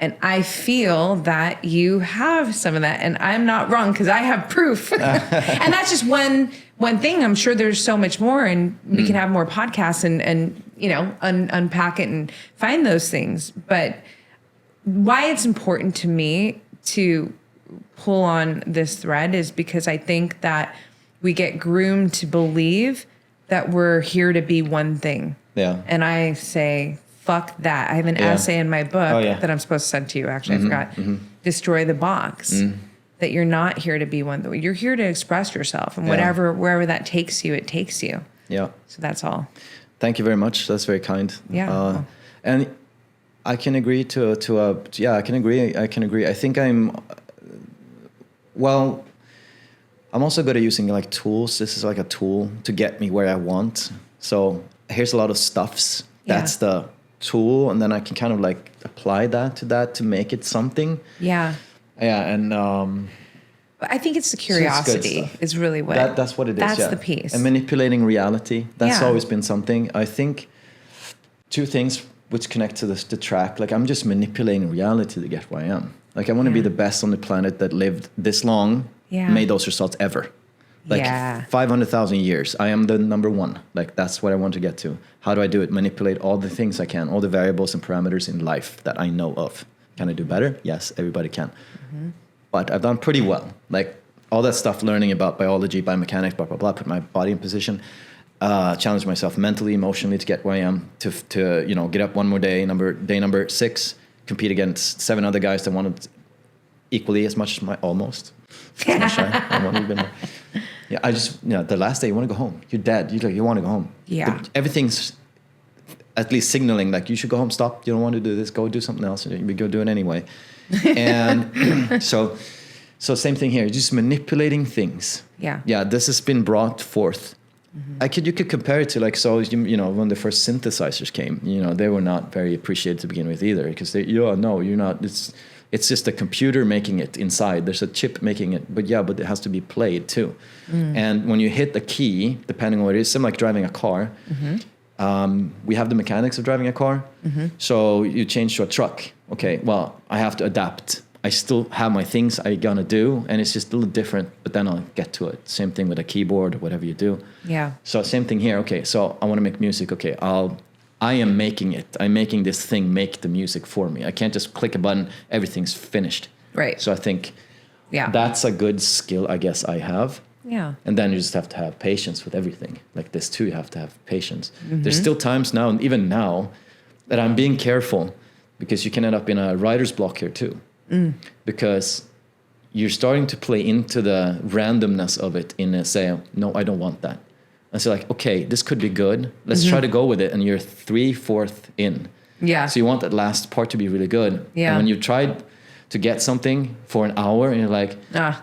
And I feel that you have some of that, and I'm not wrong, because I have proof. And that's just one thing. I'm sure there's so much more, and we can have more podcasts and unpack it and find those things. But why it's important to me to pull on this thread is because I think that we get groomed to believe that we're here to be one thing. Yeah. And I say, fuck that. I have an essay in my book that I'm supposed to send to you. Actually, I forgot. Destroy the box. That you're not here to be one thing. You're here to express yourself, and wherever that takes you, it takes you. Yeah. So that's all. Thank you very much. That's very kind. Yeah. And I can agree I can agree. I think I'm also good at using like tools. This is like a tool to get me where I want. So here's a lot of stuffs. That's the tool, and then I can kind of like apply that to make it something. Yeah. Yeah, and but I think it's the curiosity is really what that's what it is. That's the piece. And manipulating reality. That's always been something. I think two things which connect to the track. Like, I'm just manipulating reality to get where I am. Like, I want to be the best on the planet that lived this long. Made those results ever. Like 500,000 years. I am the number one. Like, that's what I want to get to. How do I do it? Manipulate all the things I can, all the variables and parameters in life that I know of. Can I do better? Yes, everybody can. But I've done pretty well. Like, all that stuff, learning about biology, biomechanics, blah, blah, blah, put my body in position, challenge myself mentally, emotionally to get where I am, to you know, get up one more day, day number 6, compete against 7 other guys that wanted equally as much as almost. Yeah, I just, you know, the last day you want to go home. You're dead. You want to go home. Yeah. But everything's at least signaling like you should go home. Stop. You don't want to do this. Go do something else. We go do it anyway. And so same thing here. You're just manipulating things. Yeah. Yeah. This has been brought forth. You could compare it to like, so you know, when the first synthesizers came, you know, they were not very appreciated to begin with either, because you're not. It's just a computer making it inside. There's a chip making it, but it has to be played too. And when you hit the key, depending on what it is, similar like driving a car, we have the mechanics of driving a car. So you change to a truck. Okay, well, I have to adapt. I still have my things I'm gonna do, and it's just a little different, but then I'll get to it. Same thing with a keyboard or whatever you do. Yeah. So same thing here. Okay, so I want to make music. Okay, I am making it. I'm making this thing make the music for me. I can't just click a button, everything's finished. Right. So I think that's a good skill, I guess, I have. Yeah. And then you just have to have patience with everything. Like this too, you have to have patience. There's still times now, and even now, that I'm being careful, because you can end up in a writer's block here too. Because you're starting to play into the randomness of it in a say, no, I don't want that. And so like, okay, this could be good. Let's try to go with it. And you're 3/4 in. Yeah. So you want that last part to be really good. Yeah. And when you tried to get something for an hour and you're like,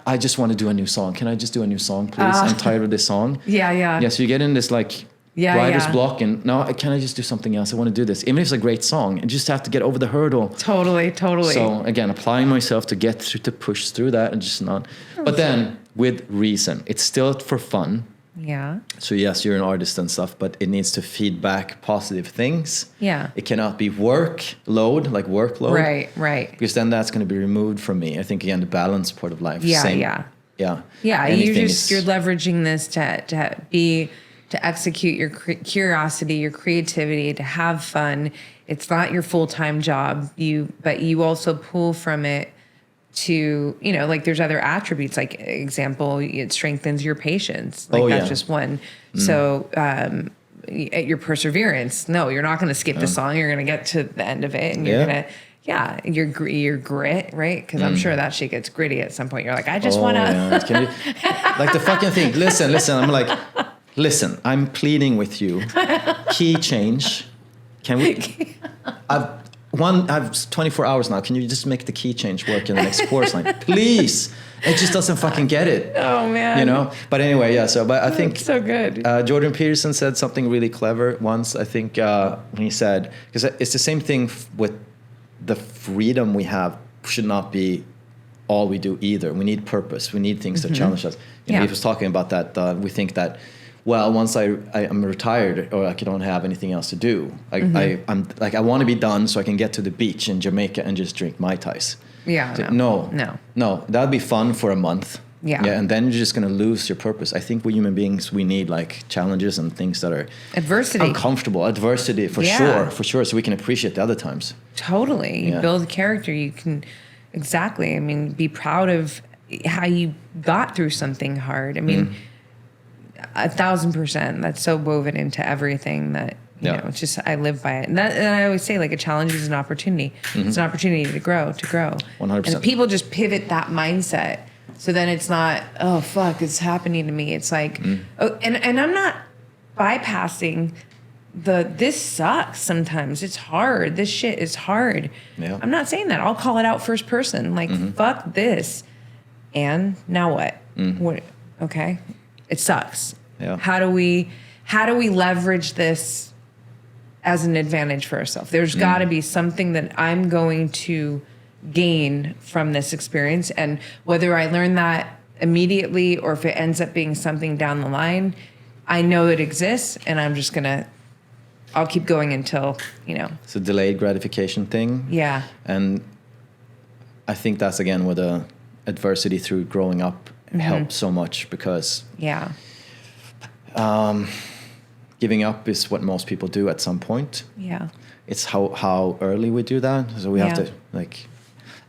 I just want to do a new song. Can I just do a new song, please? I'm tired of this song. Yeah. Yeah. So you get in this like writer's block, and no, can I just do something else? I want to do this. Even if it's a great song, and just have to get over the hurdle. Totally. So again, applying myself to get through, to push through that, and just not. But then with reason, it's still for fun. Yeah. So yes, you're an artist and stuff, but it needs to feed back positive things. Yeah. It cannot be workload. Right. Because then that's going to be removed from me. I think again, the balance part of life. Yeah. You're leveraging this to execute your curiosity, your creativity, to have fun. It's not your full-time job. But you also pull from it to, you know, like there's other attributes, like example, it strengthens your patience. Like that's just one. So your perseverance. No, you're not going to skip the song. You're going to get to the end of it, and you're going to, your grit, right? Because I'm sure that shit gets gritty at some point. You're like, I just want to. Like the fucking thing. Listen. I'm like, listen, I'm pleading with you. Key change. Can we? I've 24 hours now. Can you just make the key change work in the next chorus line, please? It just doesn't fucking get it. Oh man. You know. But anyway, but I think so good. Jordan Peterson said something really clever once. I think when he said, because it's the same thing with the freedom we have should not be all we do either. We need purpose. We need things that challenge us. He was talking about that. We think that, well, once I'm retired or I don't have anything else to do, I'm like, I want to be done so I can get to the beach in Jamaica and just drink Mai Tais. Yeah. No, that'd be fun for a month. Yeah. And then you're just going to lose your purpose. I think we human beings, we need like challenges and things that are uncomfortable. Adversity for sure. So we can appreciate the other times. Totally. You build character. You can, exactly. I mean, be proud of how you got through something hard. I mean, 1,000%. That's so woven into everything that, you know, it's just, I live by it. And I always say, like, a challenge is an opportunity. It's an opportunity to grow. 100%. And people just pivot that mindset. So then it's not, oh, fuck, it's happening to me. It's like, oh, and I'm not bypassing this sucks sometimes. It's hard. This shit is hard. Yeah. I'm not saying that. I'll call it out first person. Like, fuck this. And now what? What? Okay. It sucks. Yeah. How do we leverage this as an advantage for ourselves? There's got to be something that I'm going to gain from this experience, and whether I learn that immediately or if it ends up being something down the line, I know it exists, and I'm just I'll keep going until, you know. It's a delayed gratification thing. Yeah. And I think that's again where the adversity through growing up helps so much, because giving up is what most people do at some point. Yeah. It's how early we do that. So we have to like,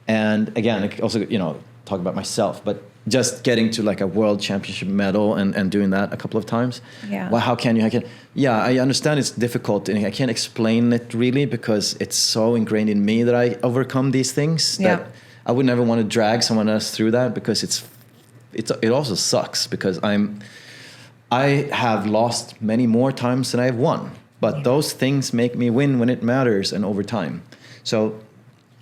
and again, also, you know, talk about myself, but just getting to like a world championship medal and doing that a couple of times. Yeah. Well, how can you? I understand it's difficult, and I can't explain it really because it's so ingrained in me that I overcome these things that I would never want to drag someone else through that, because it also sucks because I have lost many more times than I've won, but those things make me win when it matters and over time. So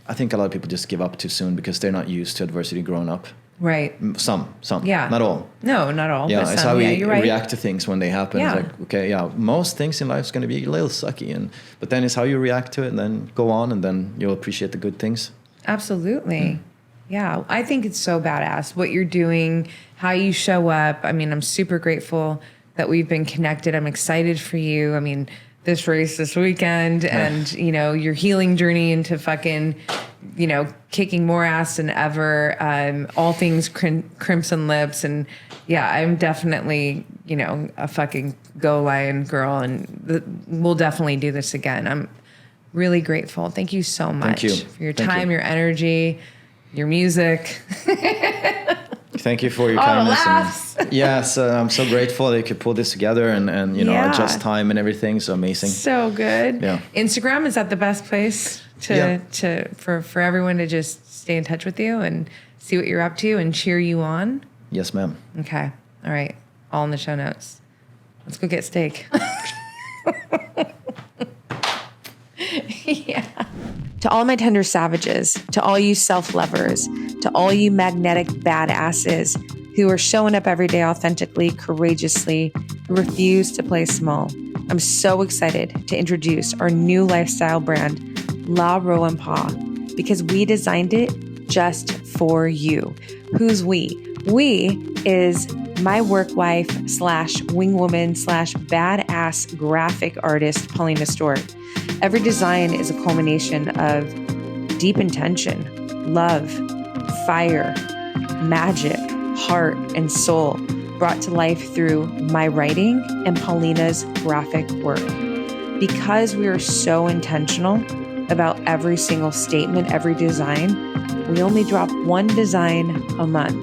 I think a lot of people just give up too soon because they're not used to adversity growing up. Right. Some. Yeah. Not all. No, not all. Yeah, but it's some. how we you're right. react to things when they happen. Yeah. It's like, okay, most things in life is going to be a little sucky, but then it's how you react to it, and then go on, and then you'll appreciate the good things. Absolutely. Yeah, I think it's so badass what you're doing, how you show up. I mean, I'm super grateful that we've been connected. I'm excited for you. I mean, this race this weekend and, your healing journey into fucking, kicking more ass than ever. All things crimson lips. And yeah, I'm definitely, a fucking go lion girl, and we'll definitely do this again. I'm really grateful. Thank you so much for your time, your energy, your music. Thank you for your all kindness. The laughs. Yes, I'm so grateful that you could pull this together and adjust time and everything. So amazing. So good. Yeah. Instagram, is that the best place for everyone to just stay in touch with you and see what you're up to and cheer you on? Yes, ma'am. Okay. All right. All in the show notes. Let's go get steak. Yeah. To all my tender savages, to all you self-lovers, to all you magnetic badasses who are showing up every day authentically, courageously, who refuse to play small, I'm so excited to introduce our new lifestyle brand, La Rowan Paw, because we designed it just for you. Who's we? We is my work wife / wing woman / badass graphic artist, Paulina Stewart. Every design is a culmination of deep intention, love, fire, magic, heart, and soul brought to life through my writing and Paulina's graphic work. Because we are so intentional about every single statement, every design, we only drop one design a month.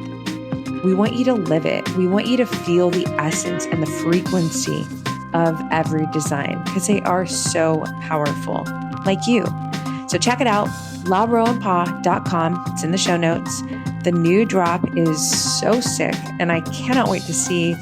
We want you to live it. We want you to feel the essence and the frequency of every design because they are so powerful, like you. So check it out, larowanpaw.com. It's in the show notes. The new drop is so sick, and I cannot wait to see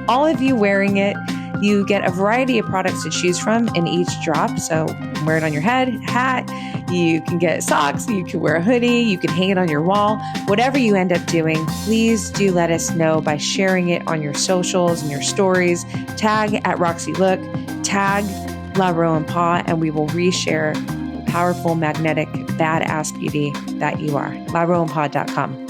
all of you wearing it. You get a variety of products to choose from in each drop. So wear it on your head, hat. You can get socks. You can wear a hoodie. You can hang it on your wall. Whatever you end up doing, please do let us know by sharing it on your socials and your stories. Tag at Roxy Look, tag La Rowan Paw, and we will reshare the powerful, magnetic, badass beauty that you are. larowanpaw.com.